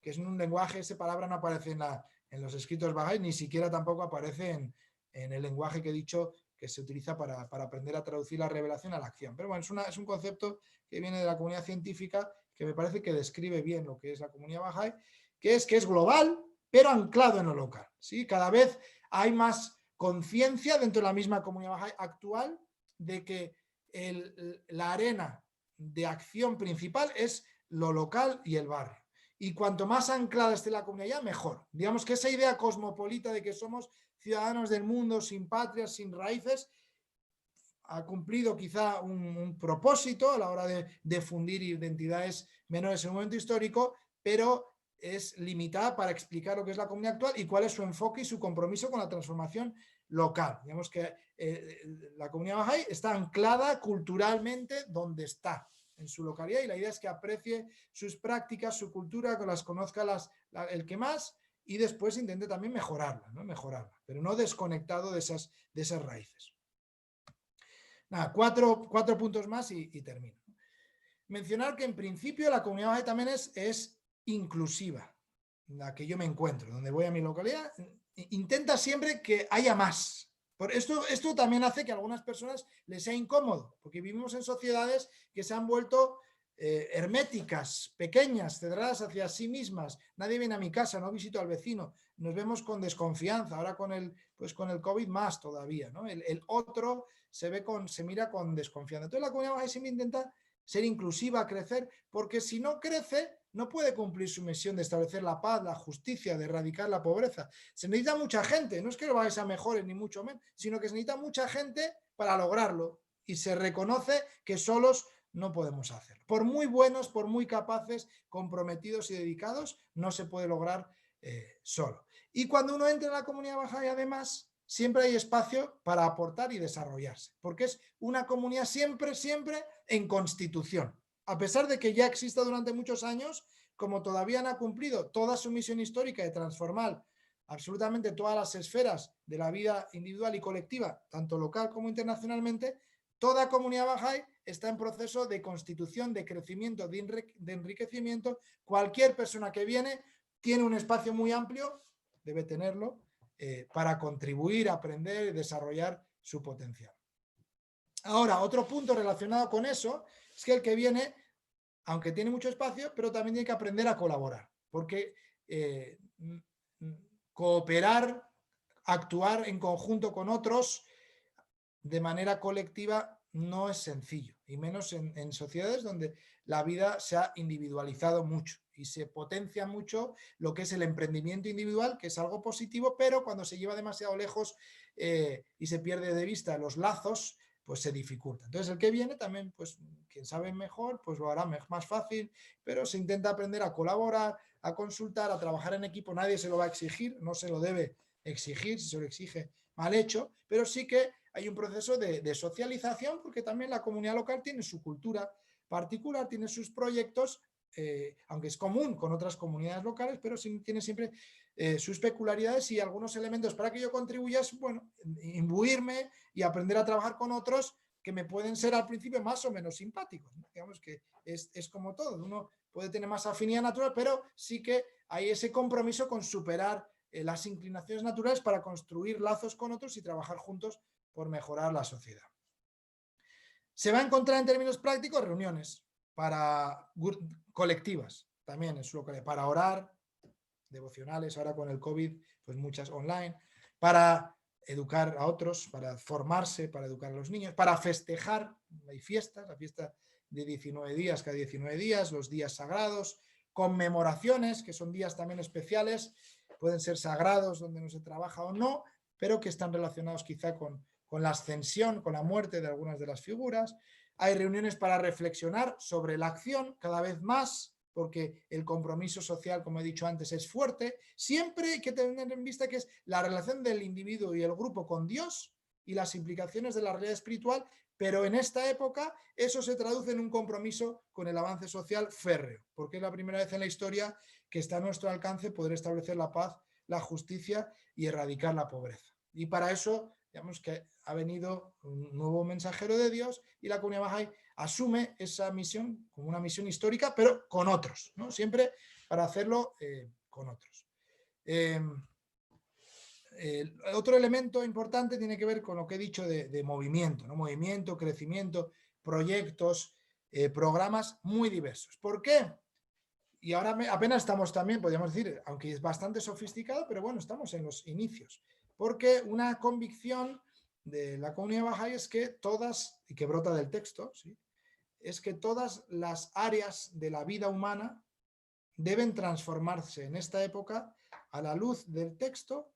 G: Que es en un lenguaje, esa palabra no aparece en los escritos Bahá'í, ni siquiera tampoco aparece en el lenguaje que he dicho que se utiliza para aprender a traducir la revelación a la acción. Pero bueno, es un concepto que viene de la comunidad científica que me parece que describe bien lo que es la comunidad Bahá'í, que es global, pero anclado en lo local. ¿Sí? Cada vez hay más conciencia dentro de la misma comunidad Bahá'í actual de que la arena de acción principal es lo local y el barrio. Y cuanto más anclada esté la comunidad, mejor. Digamos que esa idea cosmopolita de que somos ciudadanos del mundo sin patria, sin raíces, ha cumplido quizá un propósito a la hora de fundir identidades menores en un momento histórico, pero es limitada para explicar lo que es la comunidad actual y cuál es su enfoque y su compromiso con la transformación local. Digamos que la comunidad Bahá'í está anclada culturalmente donde está, en su localidad, y la idea es que aprecie sus prácticas, su cultura, que las conozca el que más, y después intente también mejorarla, ¿no? Mejorarla, pero no desconectado de esas raíces. Nada, cuatro puntos más y termino. Mencionar que en principio la comunidad Bahá'í también es inclusiva, la que yo me encuentro, donde voy a mi localidad, intenta siempre que haya más. Por esto también hace que a algunas personas les sea incómodo, porque vivimos en sociedades que se han vuelto herméticas, pequeñas, cerradas hacia sí mismas. Nadie viene a mi casa, no visito al vecino, nos vemos con desconfianza. Ahora con el COVID más todavía, ¿no? El otro se mira con desconfianza. Entonces la comunidad Bahá'í siempre intenta ser inclusiva, crecer, porque si no crece, no puede cumplir su misión de establecer la paz, la justicia, de erradicar la pobreza. Se necesita mucha gente, no es que lo vayáis a mejorar ni mucho menos, sino que se necesita mucha gente para lograrlo, y se reconoce que solos no podemos hacerlo. Por muy buenos, por muy capaces, comprometidos y dedicados, no se puede lograr solo. Y cuando uno entra en la comunidad Bahá'í, además, siempre hay espacio para aportar y desarrollarse, porque es una comunidad siempre en constitución. A pesar de que ya exista durante muchos años, como todavía no ha cumplido toda su misión histórica de transformar absolutamente todas las esferas de la vida individual y colectiva, tanto local como internacionalmente, toda comunidad Bahá'í está en proceso de constitución, de crecimiento, de enriquecimiento. Cualquier persona que viene tiene un espacio muy amplio, debe tenerlo, para contribuir, aprender y desarrollar su potencial. Ahora, otro punto relacionado con eso es que el que viene, aunque tiene mucho espacio, pero también tiene que aprender a colaborar, porque cooperar, actuar en conjunto con otros de manera colectiva no es sencillo, y menos en sociedades donde la vida se ha individualizado mucho y se potencia mucho lo que es el emprendimiento individual, que es algo positivo, pero cuando se lleva demasiado lejos y se pierde de vista los lazos, pues se dificulta. Entonces el que viene también, pues quien sabe mejor, pues lo hará más fácil, pero se intenta aprender a colaborar, a consultar, a trabajar en equipo. Nadie se lo va a exigir, no se lo debe exigir, si se lo exige mal hecho, pero sí que hay un proceso de socialización, porque también la comunidad local tiene su cultura particular, tiene sus proyectos, aunque es común con otras comunidades locales, pero sí tiene siempre sus peculiaridades y algunos elementos para que yo contribuya, bueno, imbuirme y aprender a trabajar con otros que me pueden ser al principio más o menos simpáticos, ¿no? Digamos que es como todo, uno puede tener más afinidad natural, pero sí que hay ese compromiso con superar las inclinaciones naturales para construir lazos con otros y trabajar juntos por mejorar la sociedad. Se va a encontrar en términos prácticos reuniones colectivas, también en su localidad, para orar, devocionales, ahora con el COVID, pues muchas online, para educar a otros, para formarse, para educar a los niños, para festejar. Hay fiestas, la fiesta de 19 días, cada 19 días, los días sagrados, conmemoraciones, que son días también especiales, pueden ser sagrados, donde no se trabaja o no, pero que están relacionados quizá con la ascensión, con la muerte de algunas de las figuras. hay reuniones para reflexionar sobre la acción cada vez más, porque el compromiso social, como he dicho antes, es fuerte. Siempre hay que tener en vista que es la relación del individuo y el grupo con Dios y las implicaciones de la realidad espiritual, pero en esta época eso se traduce en un compromiso con el avance social férreo, porque es la primera vez en la historia que está a nuestro alcance poder establecer la paz, la justicia y erradicar la pobreza. Y para eso, digamos que ha venido un nuevo mensajero de Dios y la comunidad Bahá'í asume esa misión como una misión histórica, pero con otros, ¿no? Siempre para hacerlo con otros. Otro elemento importante tiene que ver con lo que he dicho de movimiento, ¿no? Movimiento, crecimiento, proyectos, programas muy diversos. ¿Por qué? Y ahora apenas estamos también, podríamos decir, aunque es bastante sofisticado, pero bueno, estamos en los inicios. Porque una convicción de la comunidad Bahá'í es que todas, y que brota del texto, ¿sí?, es que todas las áreas de la vida humana deben transformarse en esta época a la luz del texto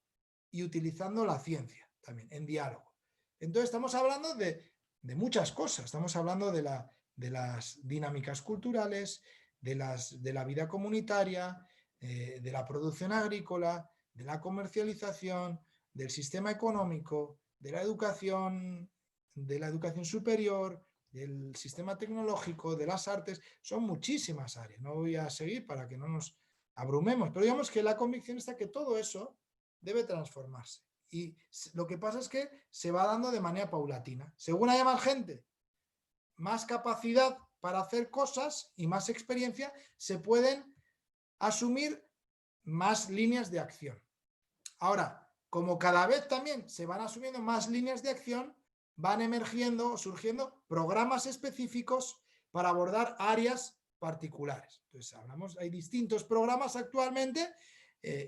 G: y utilizando la ciencia también, en diálogo. Entonces estamos hablando de muchas cosas, estamos hablando de las dinámicas culturales, de la vida comunitaria, de la producción agrícola, de la comercialización, del sistema económico, de la educación superior, del sistema tecnológico, de las artes. Son muchísimas áreas, no voy a seguir para que no nos abrumemos, pero digamos que la convicción está que todo eso debe transformarse. Y lo que pasa es que se va dando de manera paulatina. Según haya más gente, más capacidad para hacer cosas y más experiencia, se pueden asumir más líneas de acción. Ahora, como cada vez también se van asumiendo más líneas de acción, van emergiendo o surgiendo programas específicos para abordar áreas particulares. Entonces, hay distintos programas actualmente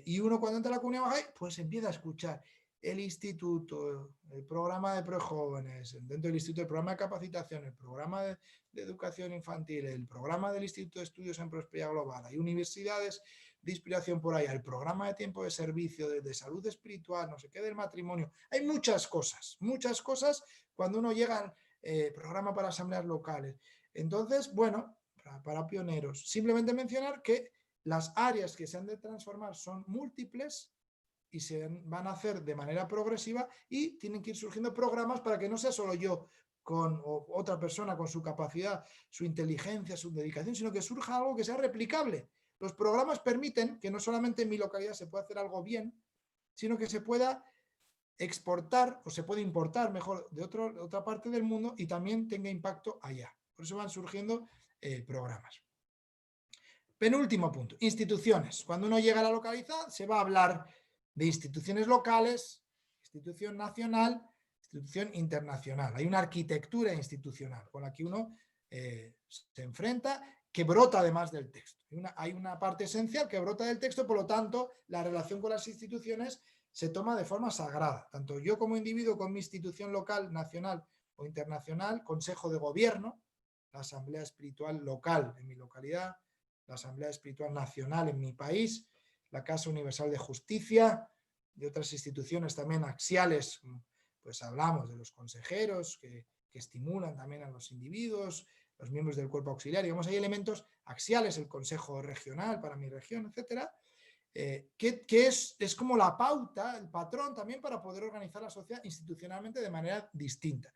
G: y uno cuando entra a la comunidad Bahá'í, pues empieza a escuchar el instituto, el programa de prejóvenes, dentro del instituto el programa de capacitación, el programa de educación infantil, el programa del Instituto de Estudios en Prosperidad Global, hay universidades de inspiración por ahí, el programa de tiempo de servicio, de salud espiritual, no sé qué, del matrimonio. Hay muchas cosas cuando uno llega al programa para asambleas locales. Entonces, bueno, para pioneros, simplemente mencionar que las áreas que se han de transformar son múltiples y se van a hacer de manera progresiva y tienen que ir surgiendo programas para que no sea solo yo con otra persona con su capacidad, su inteligencia, su dedicación, sino que surja algo que sea replicable. Los programas permiten que no solamente en mi localidad se pueda hacer algo bien, sino que se pueda exportar o se puede importar mejor de otra parte del mundo y también tenga impacto allá. Por eso van surgiendo programas. Penúltimo punto, instituciones. Cuando uno llega a la localidad se va a hablar de instituciones locales, institución nacional, institución internacional. Hay una arquitectura institucional con la que uno se enfrenta que brota además del texto. Hay una parte esencial que brota del texto, por lo tanto, la relación con las instituciones se toma de forma sagrada. Tanto yo como individuo con mi institución local, nacional o internacional, consejo de gobierno, la asamblea espiritual local en mi localidad, la asamblea espiritual nacional en mi país, la Casa Universal de Justicia y otras instituciones también axiales, pues hablamos de los consejeros que estimulan también a los individuos, los miembros del cuerpo auxiliar, digamos, hay elementos axiales, el consejo regional para mi región, etcétera, que es como la pauta, el patrón también para poder organizar la sociedad institucionalmente de manera distinta.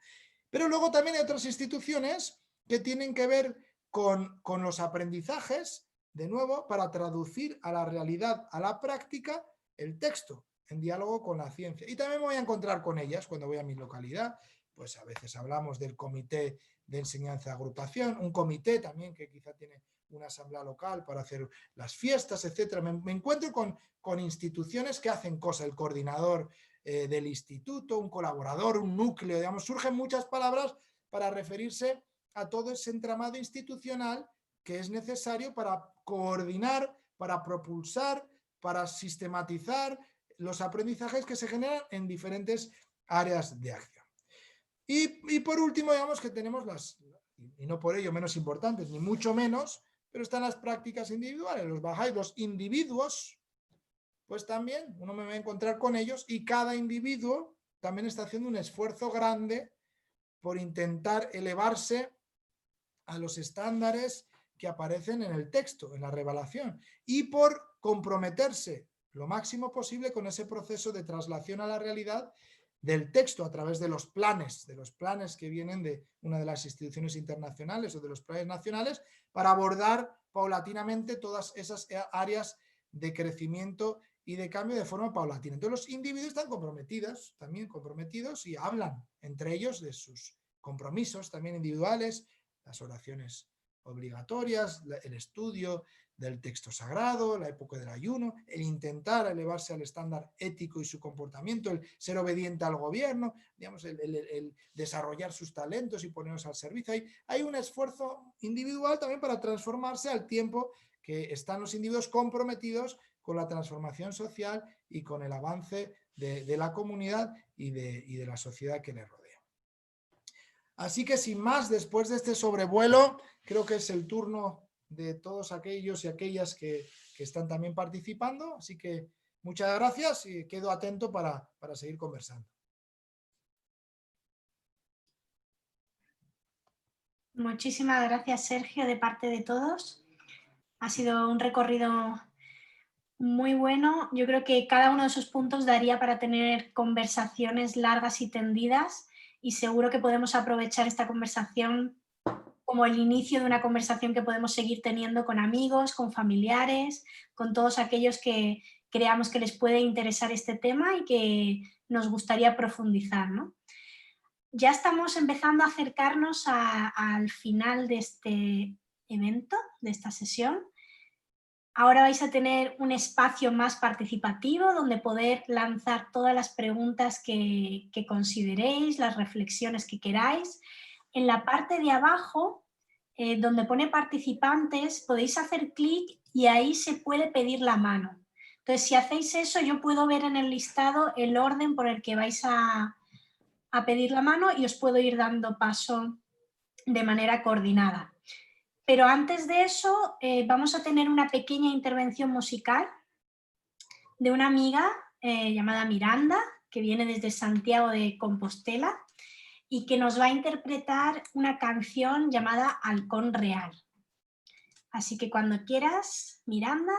G: Pero luego también hay otras instituciones que tienen que ver con los aprendizajes, de nuevo, para traducir a la realidad, a la práctica, el texto, en diálogo con la ciencia. Y también me voy a encontrar con ellas cuando voy a mi localidad, pues a veces hablamos del comité de enseñanza agrupación, un comité también que quizá tiene una asamblea local para hacer las fiestas, etcétera. Me encuentro con instituciones que hacen cosas, el coordinador del instituto, un colaborador, un núcleo, digamos, surgen muchas palabras para referirse a todo ese entramado institucional que es necesario para coordinar, para propulsar, para sistematizar los aprendizajes que se generan en diferentes áreas de acción. Y por último, digamos que tenemos y no por ello menos importantes, ni mucho menos, pero están las prácticas individuales. Los Bahá'í, los individuos, pues también uno me va a encontrar con ellos y cada individuo también está haciendo un esfuerzo grande por intentar elevarse a los estándares que aparecen en el texto, en la revelación, y por comprometerse lo máximo posible con ese proceso de traslación a la realidad del texto a través de los planes que vienen de una de las instituciones internacionales o de los planes nacionales, para abordar paulatinamente todas esas áreas de crecimiento y de cambio de forma paulatina. Entonces los individuos están comprometidos, también comprometidos, y hablan entre ellos de sus compromisos también individuales, las oraciones obligatorias, el estudio del texto sagrado, la época del ayuno, el intentar elevarse al estándar ético y su comportamiento, el ser obediente al gobierno, digamos, el desarrollar sus talentos y ponerlos al servicio. Hay un esfuerzo individual también para transformarse al tiempo que están los individuos comprometidos con la transformación social y con el avance de la comunidad y de la sociedad que les rodea. Así que sin más, después de este sobrevuelo, creo que es el turno de todos aquellos y aquellas que están también participando. Así que muchas gracias y quedo atento para seguir conversando.
A: Muchísimas gracias, Sergio, de parte de todos. Ha sido un recorrido muy bueno. Yo creo que cada uno de esos puntos daría para tener conversaciones largas y tendidas, y seguro que podemos aprovechar esta conversación como el inicio de una conversación que podemos seguir teniendo con amigos, con familiares, con todos aquellos que creamos que les puede interesar este tema y que nos gustaría profundizar, ¿no? Ya estamos empezando a acercarnos al final de este evento, de esta sesión. Ahora vais a tener un espacio más participativo donde poder lanzar todas las preguntas que consideréis, las reflexiones que queráis. En la parte de abajo, donde pone participantes, podéis hacer clic y ahí se puede pedir la mano. Entonces, si hacéis eso, yo puedo ver en el listado el orden por el que vais a pedir la mano y os puedo ir dando paso de manera coordinada. Pero antes de eso, vamos a tener una pequeña intervención musical de una amiga llamada Miranda, que viene desde Santiago de Compostela y que nos va a interpretar una canción llamada Halcón Real. Así que cuando quieras, Miranda.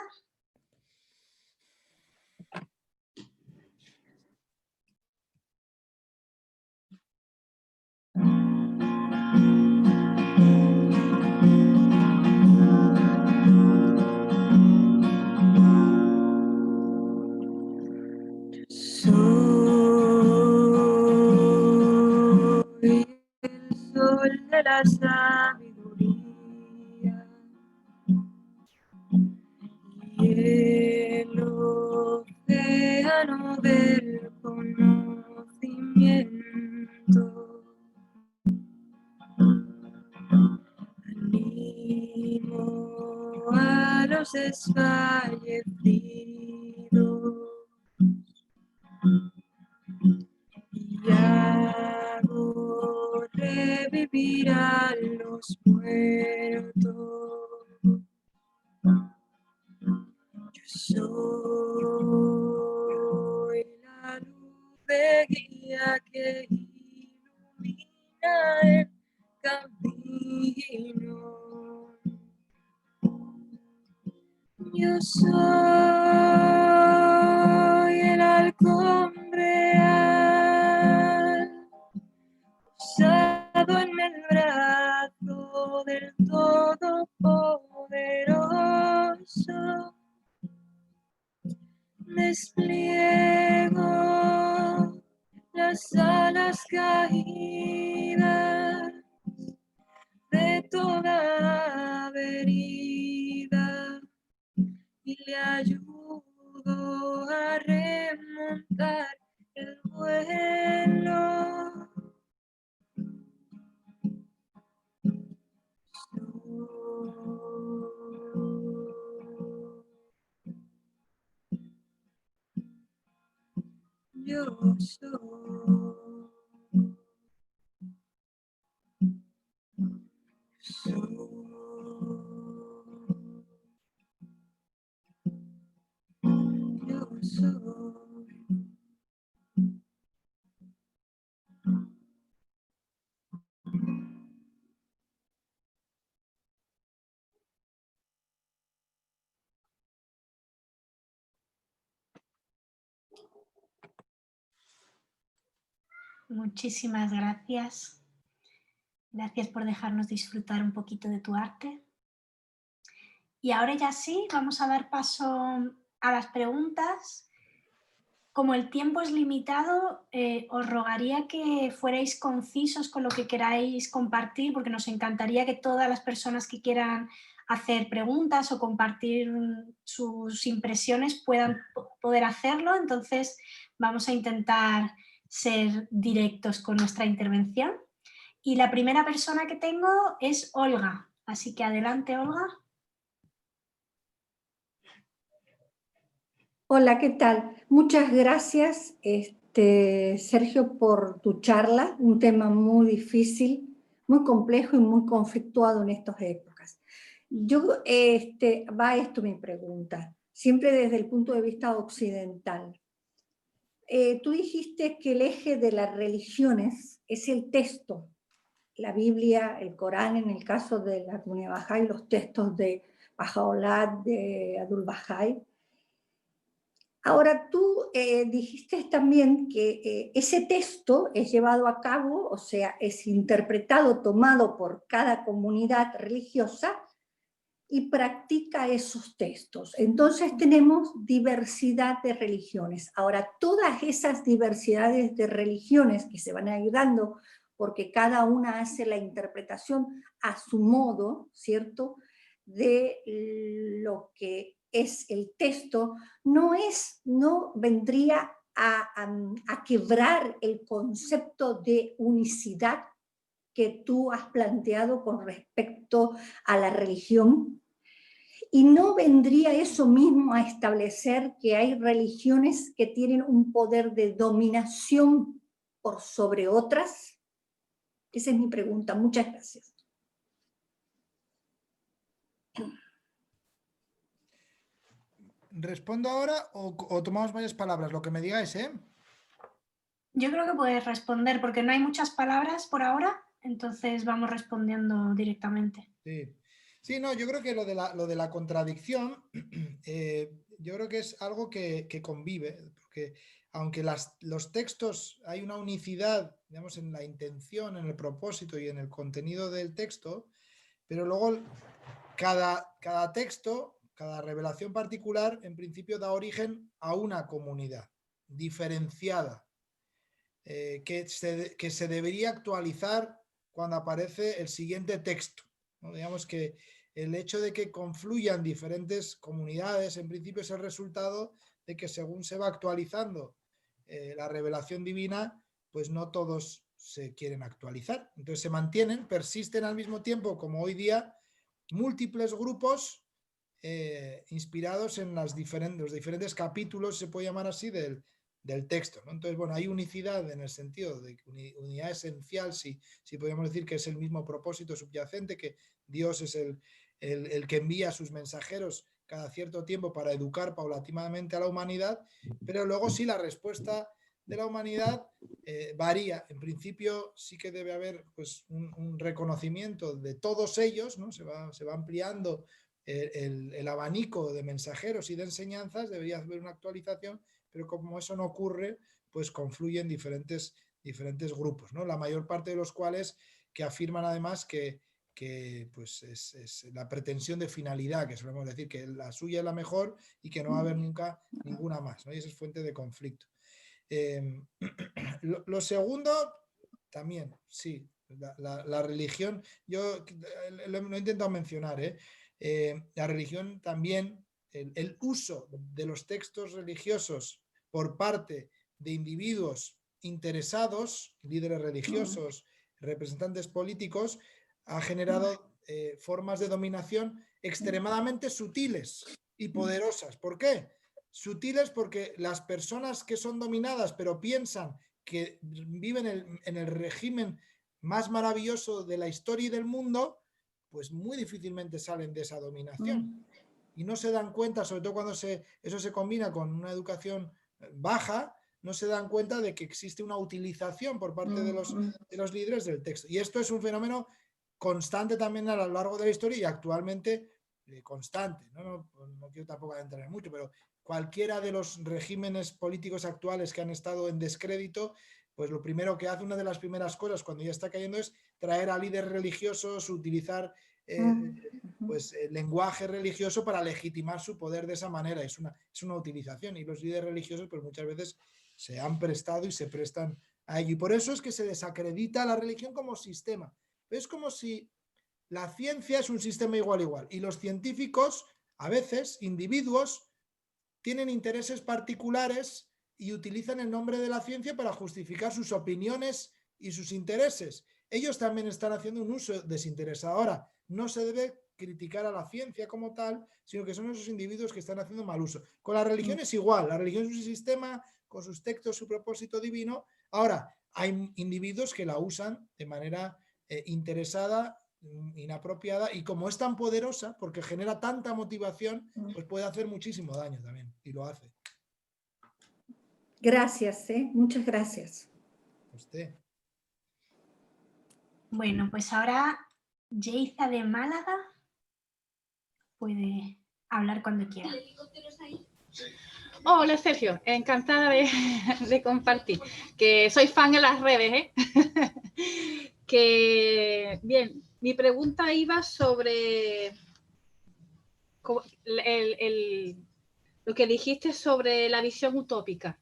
F: Soy el sol de la sabiduría y el océano del conocimiento. Animo a los desfallecidos y hago revivir a los muertos. Yo soy la luz de guía que ilumina el camino. Yo soy el halcón real, posado en el brazo del Todopoderoso. Despliego las alas caídas de toda herida y le ayudo a remontar el vuelo. Yo soy. Yo soy.
A: Muchísimas gracias. Gracias por dejarnos disfrutar un poquito de tu arte. Y ahora ya sí, vamos a dar paso a las preguntas. Como el tiempo es limitado, os rogaría que fuerais concisos con lo que queráis compartir, porque nos encantaría que todas las personas que quieran hacer preguntas o compartir sus impresiones puedan poder hacerlo. Entonces vamos a intentar ser directos con nuestra intervención. Y la primera persona que tengo es Olga. Así que adelante, Olga.
D: Hola, ¿qué tal? Muchas gracias, Sergio, por tu charla, un tema muy difícil, muy complejo y muy conflictuado en estas épocas. Va esto mi pregunta, siempre desde el punto de vista occidental. Tú dijiste que el eje de las religiones es el texto, la Biblia, el Corán, en el caso de la comunidad Bahá'í, los textos de Bahá'u'lláh, de Abdul Bahá'í. Ahora, tú dijiste también que ese texto es llevado a cabo, o sea, es interpretado, tomado por cada comunidad religiosa y practica esos textos. Entonces tenemos diversidad de religiones. Ahora, todas esas diversidades de religiones que se van ayudando, porque cada una hace la interpretación a su modo, ¿cierto?, de lo que es el texto, no vendría a quebrar el concepto de unicidad que tú has planteado con respecto a la religión, y no vendría eso mismo a establecer que hay religiones que tienen un poder de dominación por sobre otras. Esa es mi pregunta. Muchas gracias.
G: ¿Respondo ahora o tomamos varias palabras? Lo que me digáis, ¿eh?
A: Yo creo que puedes responder porque no hay muchas palabras por ahora, entonces vamos respondiendo directamente.
G: Sí. Sí, no, yo creo que lo de la contradicción, yo creo que es algo que convive, porque aunque los textos hay una unicidad, digamos, en la intención, en el propósito y en el contenido del texto, pero luego cada texto, cada revelación particular, en principio da origen a una comunidad diferenciada, que se debería actualizar cuando aparece el siguiente texto, ¿no? Digamos que el hecho de que confluyan diferentes comunidades, en principio es el resultado de que según se va actualizando la revelación divina, pues no todos se quieren actualizar. Entonces se mantienen, persisten al mismo tiempo, como hoy día, múltiples grupos inspirados en los diferentes capítulos, se puede llamar así, del texto, ¿no? Entonces, bueno, hay unicidad en el sentido de unidad esencial, si podemos decir que es el mismo propósito subyacente, que Dios es el que envía a sus mensajeros cada cierto tiempo para educar paulatinamente a la humanidad, pero luego sí la respuesta de la humanidad varía. En principio sí que debe haber pues, un reconocimiento de todos ellos, ¿no? Se va ampliando el abanico de mensajeros y de enseñanzas, debería haber una actualización, pero como eso no ocurre, pues confluyen diferentes grupos, ¿no? La mayor parte de los cuales que afirman además que pues es la pretensión de finalidad, que solemos decir que la suya es la mejor y que no va a haber nunca ninguna más, ¿no? Y esa es fuente de conflicto. Lo segundo, también, sí, la religión, yo lo he intentado mencionar, la religión también, el uso de los textos religiosos por parte de individuos interesados, líderes religiosos, representantes políticos, ha generado formas de dominación extremadamente sutiles y poderosas. ¿Por qué? Sutiles porque las personas que son dominadas pero piensan que viven en el régimen más maravilloso de la historia y del mundo, pues muy difícilmente salen de esa dominación. Y no se dan cuenta, sobre todo cuando eso se combina con una educación baja, no se dan cuenta de que existe una utilización por parte de los líderes del texto. Y esto es un fenómeno constante también a lo largo de la historia y actualmente constante. No quiero tampoco entrar en mucho, pero cualquiera de los regímenes políticos actuales que han estado en descrédito pues lo primero que hace, una de las primeras cosas cuando ya está cayendo es traer a líderes religiosos, utilizar pues, el lenguaje religioso para legitimar su poder de esa manera. Es una utilización y los líderes religiosos pues muchas veces se han prestado y se prestan a ello. Y por eso es que se desacredita la religión como sistema. Es como si la ciencia es un sistema igual y los científicos, a veces, individuos, tienen intereses particulares y utilizan el nombre de la ciencia para justificar sus opiniones y sus intereses. Ellos también están haciendo un uso desinteresado. Ahora, no se debe criticar a la ciencia como tal, sino que son esos individuos que están haciendo mal uso. Con la religión es igual, la religión es un sistema con sus textos, su propósito divino. Ahora, hay individuos que la usan de manera interesada, inapropiada, y como es tan poderosa, porque genera tanta motivación, pues puede hacer muchísimo daño también, y lo hace.
D: Gracias, muchas gracias.
G: Usted.
A: Bueno, pues ahora Yeiza de Málaga puede hablar cuando quiera.
I: Hola Sergio, encantada de compartir, que soy fan en las redes, que bien, mi pregunta iba sobre lo que dijiste sobre la visión utópica,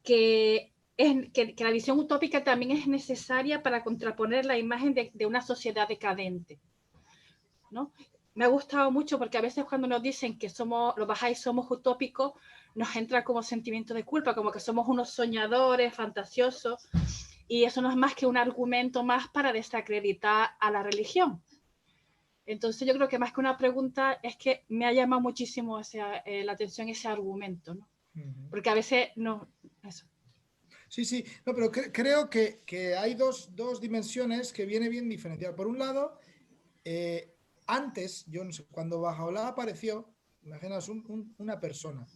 I: que la visión utópica también es necesaria para contraponer la imagen de una sociedad decadente, ¿no? Me ha gustado mucho porque a veces cuando nos dicen que los bajáis somos utópicos, nos entra como sentimiento de culpa, como que somos unos soñadores fantasiosos, y eso no es más que un argumento más para desacreditar a la religión. Entonces yo creo que más que una pregunta es que me ha llamado muchísimo la atención ese argumento, ¿no? Porque a veces no... Eso.
G: Sí, no, pero creo que hay dos dimensiones que viene bien diferenciar. Por un lado, antes, yo no sé, cuando Bahá'u'lláh apareció, imaginaos una persona,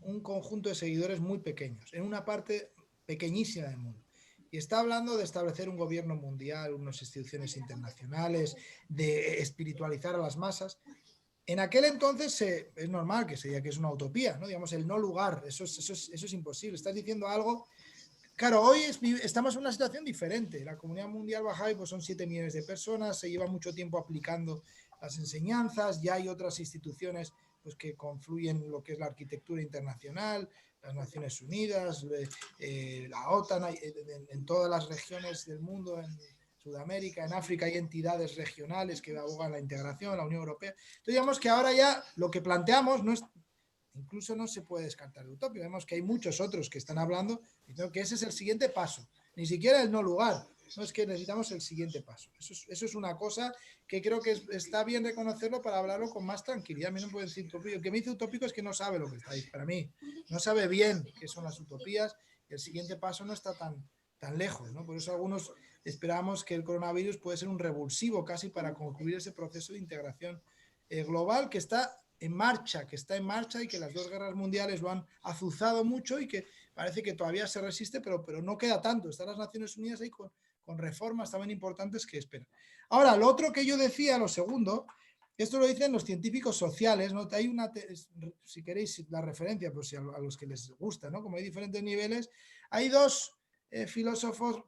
G: un conjunto de seguidores muy pequeños, en una parte pequeñísima del mundo. Y está hablando de establecer un gobierno mundial, unas instituciones internacionales, de espiritualizar a las masas. En aquel entonces es normal que se diga que es una utopía, ¿no? Digamos, el no lugar, eso es imposible. Estás diciendo algo... Claro, hoy estamos en una situación diferente. La comunidad mundial Bahá'í pues son 7 millones de personas, se lleva mucho tiempo aplicando las enseñanzas, ya hay otras instituciones pues, que confluyen en lo que es la arquitectura internacional, las Naciones Unidas, la OTAN, en todas las regiones del mundo, en Sudamérica, en África hay entidades regionales que abogan la integración, la Unión Europea. Entonces digamos que ahora ya lo que planteamos no es... Incluso no se puede descartar el utópico. Vemos que hay muchos otros que están hablando diciendo que ese es el siguiente paso. Ni siquiera el no lugar. No, es que necesitamos el siguiente paso. Eso es una cosa que creo que está bien reconocerlo para hablarlo con más tranquilidad. A mí no puedo decir utópico. El que me dice utópico es que no sabe lo que está ahí. Para mí, no sabe bien qué son las utopías. Y el siguiente paso no está tan lejos, ¿no? Por eso algunos esperamos que el coronavirus puede ser un revulsivo casi para concluir ese proceso de integración global que está en marcha y que las 2 guerras mundiales lo han azuzado mucho y que parece que todavía se resiste, pero no queda tanto. Están las Naciones Unidas ahí con reformas también importantes que esperan. Ahora, lo otro que yo decía, lo segundo, esto lo dicen los científicos sociales, ¿no? Hay si queréis la referencia, pues a los que les gusta, ¿no? Como hay diferentes niveles, hay 2 filósofos,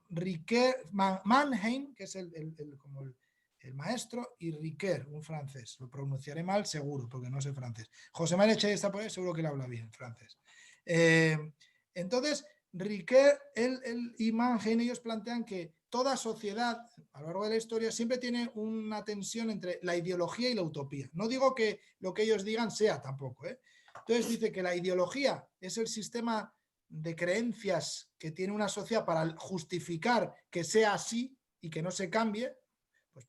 G: Mannheim, que es el maestro, y Ricoeur, un francés. Lo pronunciaré mal, seguro, porque no sé francés. José María Echey está por ahí, seguro que le habla bien francés. Entonces, Ricoeur y Mannheim, ellos plantean que toda sociedad, a lo largo de la historia, siempre tiene una tensión entre la ideología y la utopía. No digo que lo que ellos digan sea tampoco, ¿eh? Entonces dice que la ideología es el sistema de creencias que tiene una sociedad para justificar que sea así y que no se cambie. Pues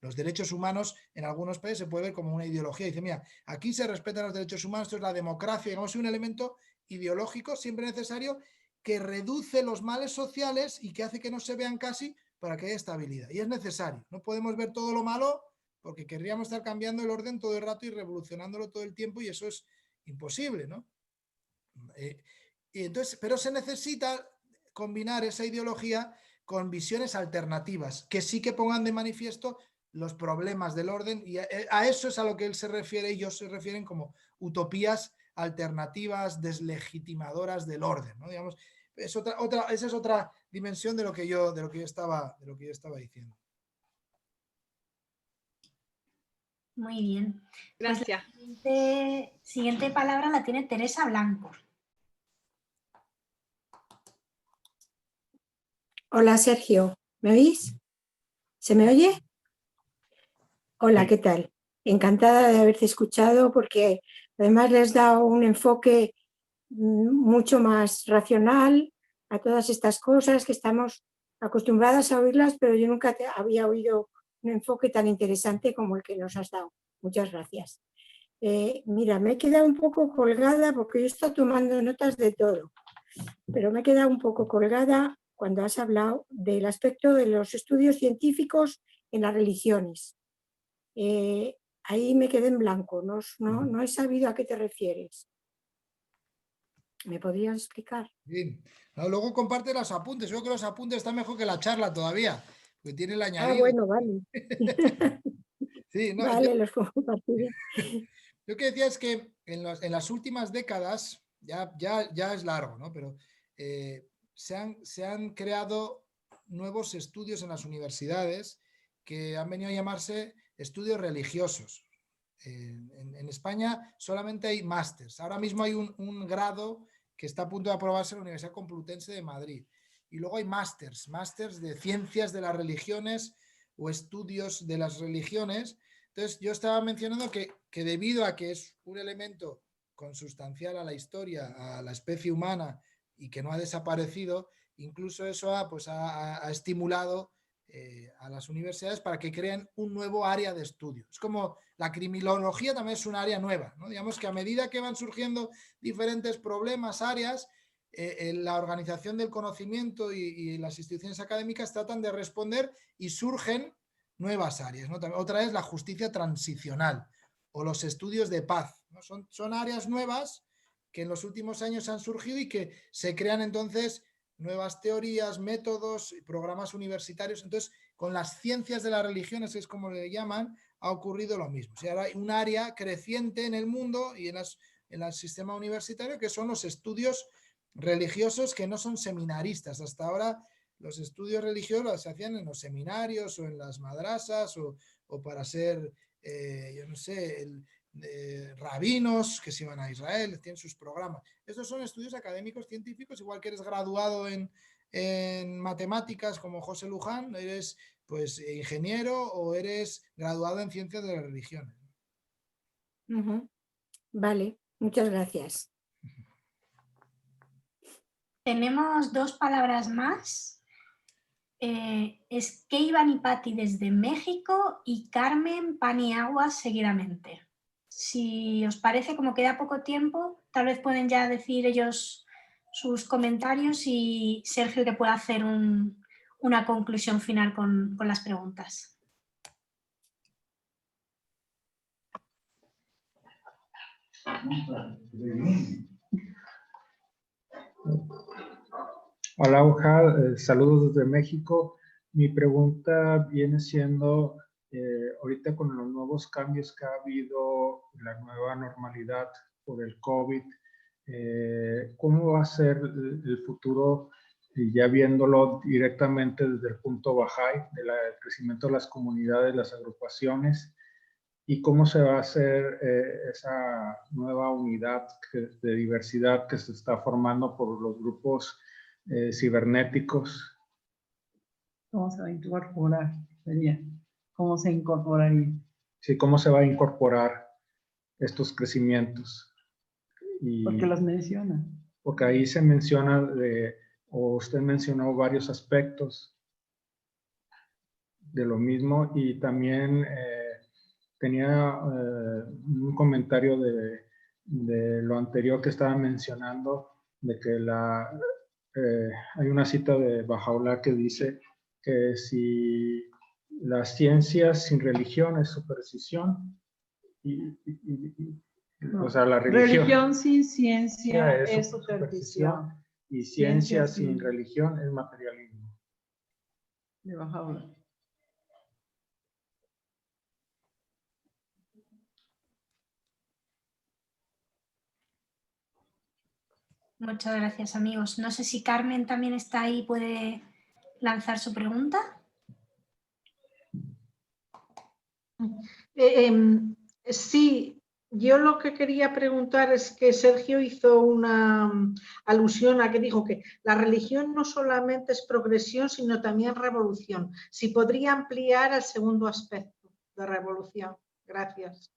G: los derechos humanos en algunos países se puede ver como una ideología. Dice, mira, aquí se respetan los derechos humanos, esto es la democracia, digamos, es un elemento ideológico siempre necesario que reduce los males sociales y que hace que no se vean casi para que haya estabilidad. Y es necesario. No podemos ver todo lo malo porque querríamos estar cambiando el orden todo el rato y revolucionándolo todo el tiempo y eso es imposible, ¿no? Y entonces, pero se necesita combinar esa ideología con visiones alternativas, que sí que pongan de manifiesto los problemas del orden, y a eso es a lo que él se refiere, ellos se refieren como utopías alternativas, deslegitimadoras del orden, ¿no? Digamos, esa es otra dimensión de lo que yo estaba diciendo.
A: Muy bien.
I: Gracias.
A: Pues la siguiente palabra la tiene Teresa Blanco.
J: Hola Sergio, ¿me oís? ¿Se me oye? Hola,
B: Sí.
J: ¿qué tal? Encantada de haberte escuchado porque además le has dado un enfoque mucho más racional a todas estas cosas que estamos acostumbradas a oírlas, pero yo nunca había oído un enfoque tan interesante como el que nos has dado. Muchas gracias. Mira, me he quedado un poco colgada porque yo he estado tomando notas de todo, pero me he quedado un poco colgada cuando has hablado del aspecto de los estudios científicos en las religiones. Ahí me quedé en blanco, no he sabido a qué te refieres. ¿Me podrías explicar?
G: Bien. No, luego comparte los apuntes. Yo creo que los apuntes están mejor que la charla todavía, porque tiene el añadido.
J: Bueno, vale.
G: Sí, no,
J: vale, los compartiré.
G: Yo que decía es que en las últimas décadas, ya es largo, ¿no? Pero se han creado nuevos estudios en las universidades que han venido a llamarse estudios religiosos. En España solamente hay másters. Ahora mismo hay un grado que está a punto de aprobarse en la Universidad Complutense de Madrid. Y luego hay másters de ciencias de las religiones o estudios de las religiones. Entonces, yo estaba mencionando que debido a que es un elemento consustancial a la historia, a la especie humana y que no ha desaparecido, incluso eso ha estimulado a las universidades para que creen un nuevo área de estudio. Es como la criminología también es un área nueva, ¿no? Digamos que a medida que van surgiendo diferentes problemas, áreas, la organización del conocimiento y las instituciones académicas tratan de responder y surgen nuevas áreas, ¿no? Otra es la justicia transicional o los estudios de paz, ¿no? Son áreas nuevas que en los últimos años han surgido y que se crean entonces nuevas teorías, métodos, programas universitarios. Entonces, con las ciencias de las religiones, que es como le llaman, ha ocurrido lo mismo. O sea, hay un área creciente en el mundo y en el sistema universitario que son los estudios religiosos que no son seminaristas. Hasta ahora los estudios religiosos se hacían en los seminarios o en las madrasas o para ser, yo no sé, rabinos que se iban a Israel, tienen sus programas. Estos son estudios académicos científicos, igual que eres graduado en matemáticas como José Luján, eres pues ingeniero o eres graduado en ciencias de la religión.
J: Vale, muchas gracias.
A: Tenemos dos palabras más. Es Keivan y Patti desde México y Carmen Paniagua seguidamente. Si os parece, como queda poco tiempo, tal vez pueden ya decir ellos sus comentarios y Sergio que pueda hacer una conclusión final con las preguntas.
K: Hola, Ojal, saludos desde México. Mi pregunta viene siendo, ahorita con los nuevos cambios que ha habido, la nueva normalidad por el COVID, ¿cómo va a ser el futuro, ya viéndolo directamente desde el punto Bahá'í, del crecimiento de las comunidades, las agrupaciones? ¿Y cómo se va a hacer esa nueva unidad de diversidad que se está formando por los grupos cibernéticos?
L: ¿Cómo se va a incorporar? Sería, ¿cómo se incorporaría?
K: Sí, ¿cómo se va a incorporar estos crecimientos?
L: ¿Por qué los menciona?
K: Porque ahí se menciona, o usted mencionó varios aspectos de lo mismo y también tenía un comentario de lo anterior que estaba mencionando, de que hay una cita de Bahá'u'lláh que dice que si la ciencia sin religión es superstición, o sea, la
L: religión sin ciencia es superstición.
K: Y ciencia sin religión es materialismo.
L: De Bahá'u'lláh.
A: Muchas gracias, amigos. No sé si Carmen también está ahí y puede lanzar su pregunta.
M: Sí, yo lo que quería preguntar es que Sergio hizo una alusión a que dijo que la religión no solamente es progresión, sino también revolución. Si podría ampliar el segundo aspecto de revolución. Gracias.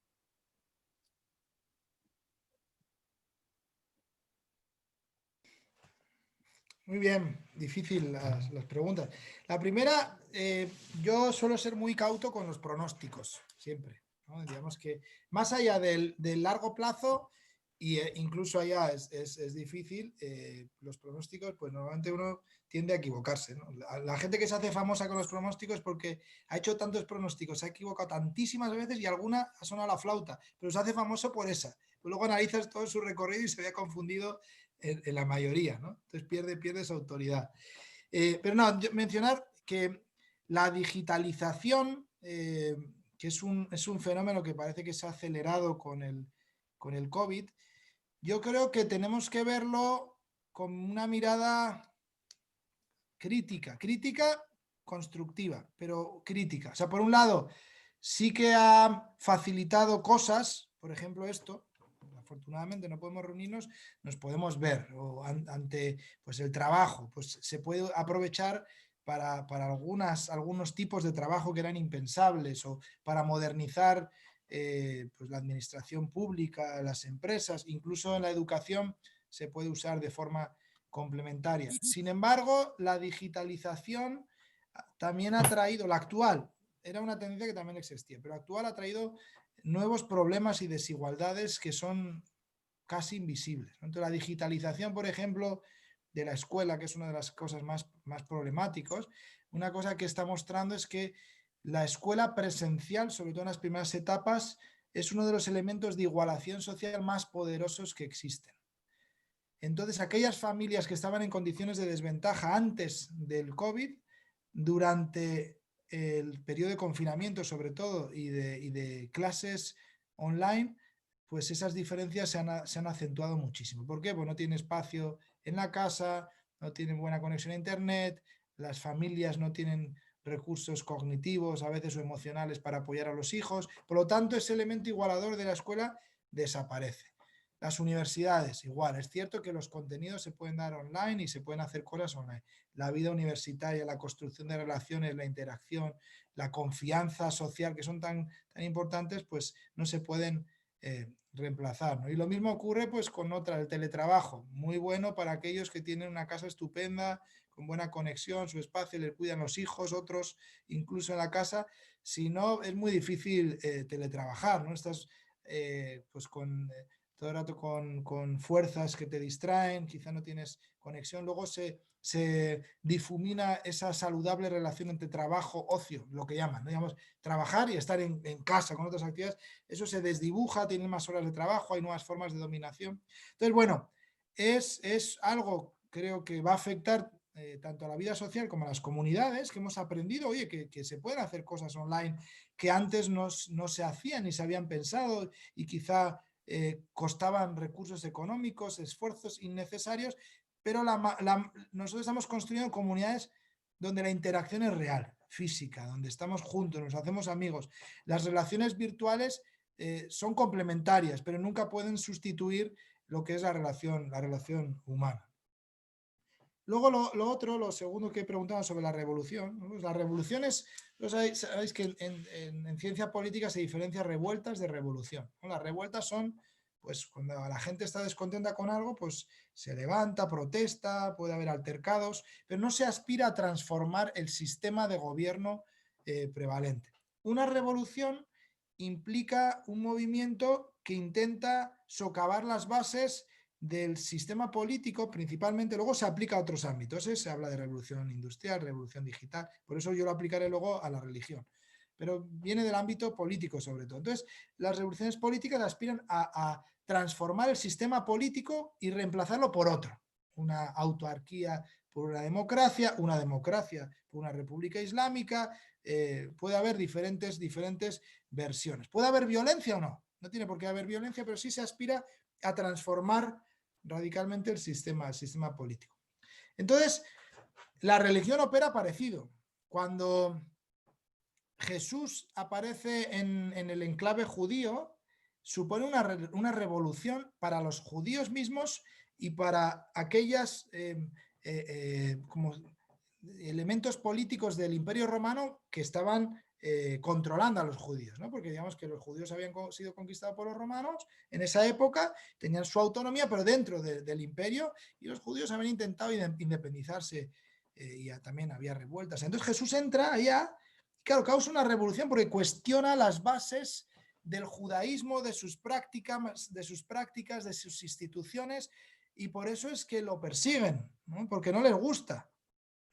G: Muy bien, difícil las preguntas. La primera, yo suelo ser muy cauto con los pronósticos, siempre, ¿no? Digamos que más allá del largo plazo, e incluso allá es difícil, los pronósticos, pues normalmente uno tiende a equivocarse, ¿no? La gente que se hace famosa con los pronósticos porque ha hecho tantos pronósticos, se ha equivocado tantísimas veces y alguna ha sonado la flauta, pero se hace famoso por esa. Pues luego analizas todo su recorrido y se había confundido en la mayoría, ¿no? Entonces pierde esa autoridad. Pero no, mencionar que la digitalización, que es un fenómeno que parece que se ha acelerado con el COVID, yo creo que tenemos que verlo con una mirada crítica constructiva, pero crítica. O sea, por un lado, sí que ha facilitado cosas, por ejemplo esto, afortunadamente no podemos reunirnos, nos podemos ver, o ante pues, el trabajo, pues se puede aprovechar para algunos tipos de trabajo que eran impensables, o para modernizar pues la administración pública, las empresas, incluso en la educación se puede usar de forma complementaria. Sin embargo, la digitalización también ha traído, la actual, era una tendencia que también existía, pero la actual ha traído nuevos problemas y desigualdades que son casi invisibles. Entonces, la digitalización, por ejemplo, de la escuela, que es una de las cosas más problemáticas, una cosa que está mostrando es que la escuela presencial, sobre todo en las primeras etapas, es uno de los elementos de igualación social más poderosos que existen. Entonces, aquellas familias que estaban en condiciones de desventaja antes del COVID, durante el periodo de confinamiento sobre todo y de clases online, pues esas diferencias se han acentuado muchísimo. ¿Por qué? Pues no tiene espacio en la casa, no tienen buena conexión a internet, las familias no tienen recursos cognitivos a veces o emocionales para apoyar a los hijos, por lo tanto ese elemento igualador de la escuela desaparece. Las universidades, igual, es cierto que los contenidos se pueden dar online y se pueden hacer cosas online. La vida universitaria, la construcción de relaciones, la interacción, la confianza social, que son tan importantes, pues no se pueden reemplazar, ¿no? Y lo mismo ocurre pues con el teletrabajo, muy bueno para aquellos que tienen una casa estupenda, con buena conexión, su espacio, le cuidan los hijos, otros incluso en la casa. Si no, es muy difícil teletrabajar, ¿no? Estás pues todo el rato con fuerzas que te distraen, quizá no tienes conexión, luego se difumina esa saludable relación entre trabajo, ocio, lo que llaman, ¿no? Digamos, trabajar y estar en casa con otras actividades, eso se desdibuja, tienen más horas de trabajo, hay nuevas formas de dominación. Entonces, bueno, es algo, creo que va a afectar tanto a la vida social como a las comunidades, que hemos aprendido, oye, que se pueden hacer cosas online que antes no se hacían ni se habían pensado y quizá costaban recursos económicos, esfuerzos innecesarios, pero nosotros estamos construyendo comunidades donde la interacción es real, física, donde estamos juntos, nos hacemos amigos. Las relaciones virtuales son complementarias, pero nunca pueden sustituir lo que es la relación humana. Luego lo segundo que preguntaban sobre la revolución, ¿no? Pues la revolución es, sabéis que en ciencia política se diferencia revueltas de revolución, ¿no? Las revueltas son, pues cuando la gente está descontenta con algo, pues se levanta, protesta, puede haber altercados, pero no se aspira a transformar el sistema de gobierno prevalente. Una revolución implica un movimiento que intenta socavar las bases del sistema político, principalmente, luego se aplica a otros ámbitos, se habla de revolución industrial, revolución digital, por eso yo lo aplicaré luego a la religión, pero viene del ámbito político sobre todo. Entonces, las revoluciones políticas aspiran a transformar el sistema político y reemplazarlo por otro, una autarquía por una democracia por una república islámica, puede haber diferentes versiones. ¿Puede haber violencia o no? No tiene por qué haber violencia, pero sí se aspira a transformar radicalmente el sistema político. Entonces, la religión opera parecido. Cuando Jesús aparece en el enclave judío, supone una revolución para los judíos mismos y para aquellas como elementos políticos del Imperio Romano que estaban controlando a los judíos, ¿no? Porque digamos que los judíos habían sido conquistados por los romanos en esa época, tenían su autonomía, pero dentro del imperio, y los judíos habían intentado independizarse y ya también había revueltas. Entonces Jesús entra allá, claro, causa una revolución porque cuestiona las bases del judaísmo, de sus prácticas, de sus instituciones, y por eso es que lo persiguen, ¿no? Porque no les gusta.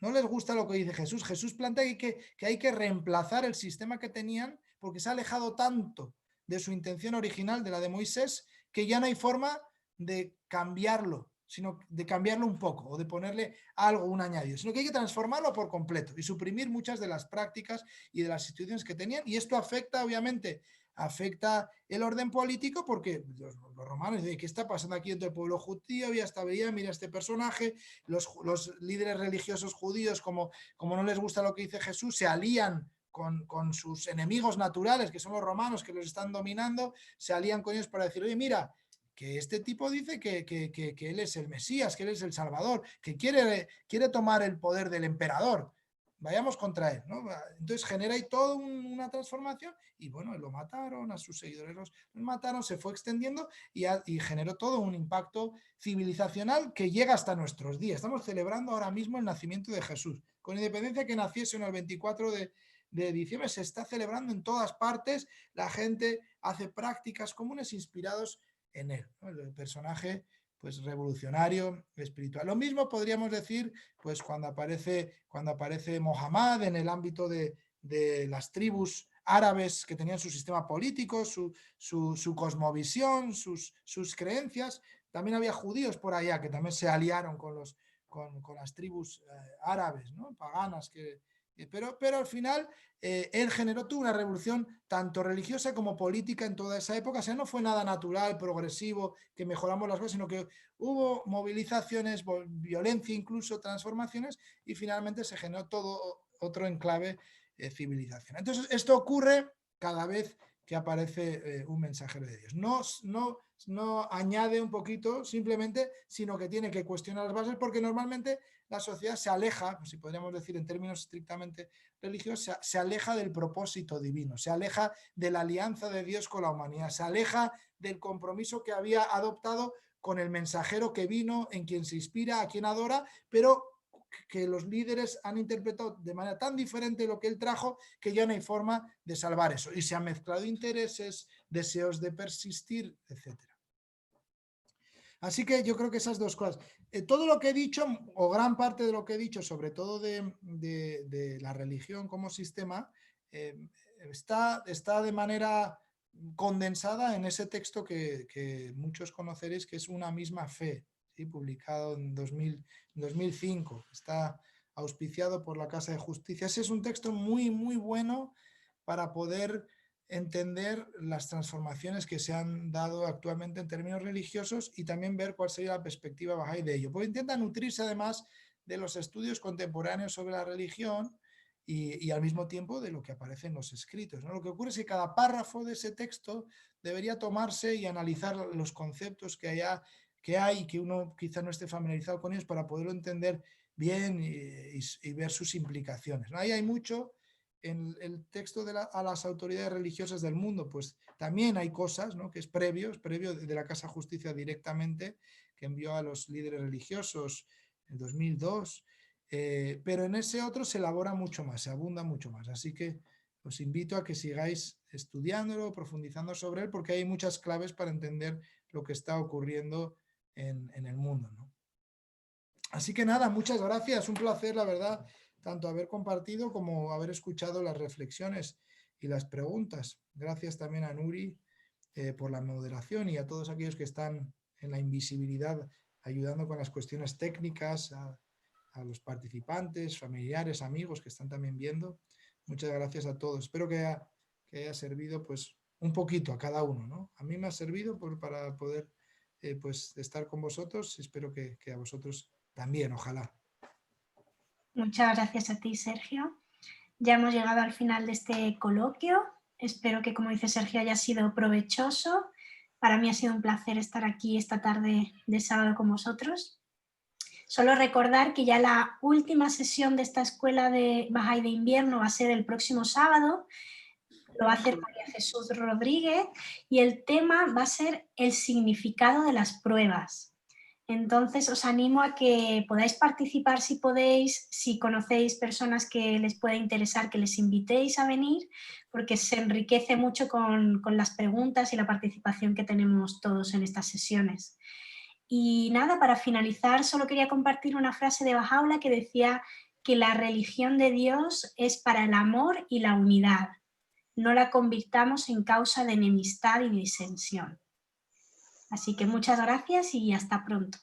G: No les gusta lo que dice Jesús. Jesús plantea que hay que reemplazar el sistema que tenían porque se ha alejado tanto de su intención original, de la de Moisés, que ya no hay forma de cambiarlo, sino de cambiarlo un poco o de ponerle algo, un añadido, sino que hay que transformarlo por completo y suprimir muchas de las prácticas y de las instituciones que tenían. Y esto afecta, obviamente, afecta el orden político porque los romanos dicen, ¿qué está pasando aquí entre el pueblo judío? Ya está, mira este personaje, los líderes religiosos judíos, como no les gusta lo que dice Jesús, se alían con sus enemigos naturales, que son los romanos que los están dominando, se alían con ellos para decir, oye, mira, que este tipo dice que él es el Mesías, que él es el Salvador, que quiere tomar el poder del emperador. Vayamos contra él, ¿no? Entonces genera ahí toda una transformación y bueno, lo mataron, a sus seguidores los mataron, se fue extendiendo y generó todo un impacto civilizacional que llega hasta nuestros días. Estamos celebrando ahora mismo el nacimiento de Jesús. Con independencia que naciese el 24 de diciembre, se está celebrando en todas partes, la gente hace prácticas comunes inspirados en él, ¿no? El personaje pues revolucionario, espiritual. Lo mismo podríamos decir pues cuando aparece Mohammed en el ámbito de las tribus árabes que tenían su sistema político, su cosmovisión, sus creencias. También había judíos por allá que también se aliaron con las tribus árabes, ¿no? Paganas pero al final él tuvo una revolución tanto religiosa como política en toda esa época. O sea, no fue nada natural, progresivo, que mejoramos las cosas, sino que hubo movilizaciones, violencia, incluso transformaciones, y finalmente se generó todo otro enclave civilización. Entonces, esto ocurre cada vez que aparece un mensajero de Dios. No añade un poquito simplemente, sino que tiene que cuestionar las bases, porque normalmente la sociedad se aleja, si podríamos decir en términos estrictamente religiosos, se aleja del propósito divino, se aleja de la alianza de Dios con la humanidad, se aleja del compromiso que había adoptado con el mensajero que vino, en quien se inspira, a quien adora, pero que los líderes han interpretado de manera tan diferente lo que él trajo que ya no hay forma de salvar eso. Y se han mezclado intereses, deseos de persistir, etc. Así que yo creo que esas dos cosas. Todo lo que he dicho, o gran parte de lo que he dicho, sobre todo de la religión como sistema, está de manera condensada en ese texto que muchos conoceréis, que es Una misma fe, ¿sí? Publicado en 2005. Está auspiciado por la Casa de Justicia. Ese es un texto muy, muy bueno para poder entender las transformaciones que se han dado actualmente en términos religiosos y también ver cuál sería la perspectiva Bahá'í de ello. Porque intenta nutrirse además de los estudios contemporáneos sobre la religión y al mismo tiempo de lo que aparece en los escritos, ¿no? Lo que ocurre es que cada párrafo de ese texto debería tomarse y analizar los conceptos que hay y que uno quizá no esté familiarizado con ellos para poderlo entender bien y ver sus implicaciones, ¿no? Ahí hay mucho. En el texto a las autoridades religiosas del mundo, pues también hay cosas, ¿no? Que es previo de la Casa de Justicia directamente, que envió a los líderes religiosos en 2002, pero en ese otro se elabora mucho más, se abunda mucho más. Así que os invito a que sigáis estudiándolo, profundizando sobre él, porque hay muchas claves para entender lo que está ocurriendo en el mundo, ¿no? Así que nada, muchas gracias, un placer, la verdad, tanto haber compartido como haber escuchado las reflexiones y las preguntas. Gracias también a Nuri por la moderación y a todos aquellos que están en la invisibilidad ayudando con las cuestiones técnicas, a los participantes, familiares, amigos que están también viendo. Muchas gracias a todos. Espero que haya servido pues un poquito a cada uno, ¿no? A mí me ha servido para poder pues de estar con vosotros. Espero que a vosotros también, ojalá.
A: Muchas gracias a ti, Sergio. Ya hemos llegado al final de este coloquio. Espero que, como dice Sergio, haya sido provechoso. Para mí ha sido un placer estar aquí esta tarde de sábado con vosotros. Solo recordar que ya la última sesión de esta escuela de Bahá'í de invierno va a ser el próximo sábado. Lo va a hacer María Jesús Rodríguez y el tema va a ser el significado de las pruebas. Entonces os animo a que podáis participar si podéis, si conocéis personas que les pueda interesar, que les invitéis a venir, porque se enriquece mucho con las preguntas y la participación que tenemos todos en estas sesiones. Y nada, para finalizar, solo quería compartir una frase de Bahá'u'lláh que decía que la religión de Dios es para el amor y la unidad. No la convirtamos en causa de enemistad y disensión. Así que muchas gracias y hasta pronto.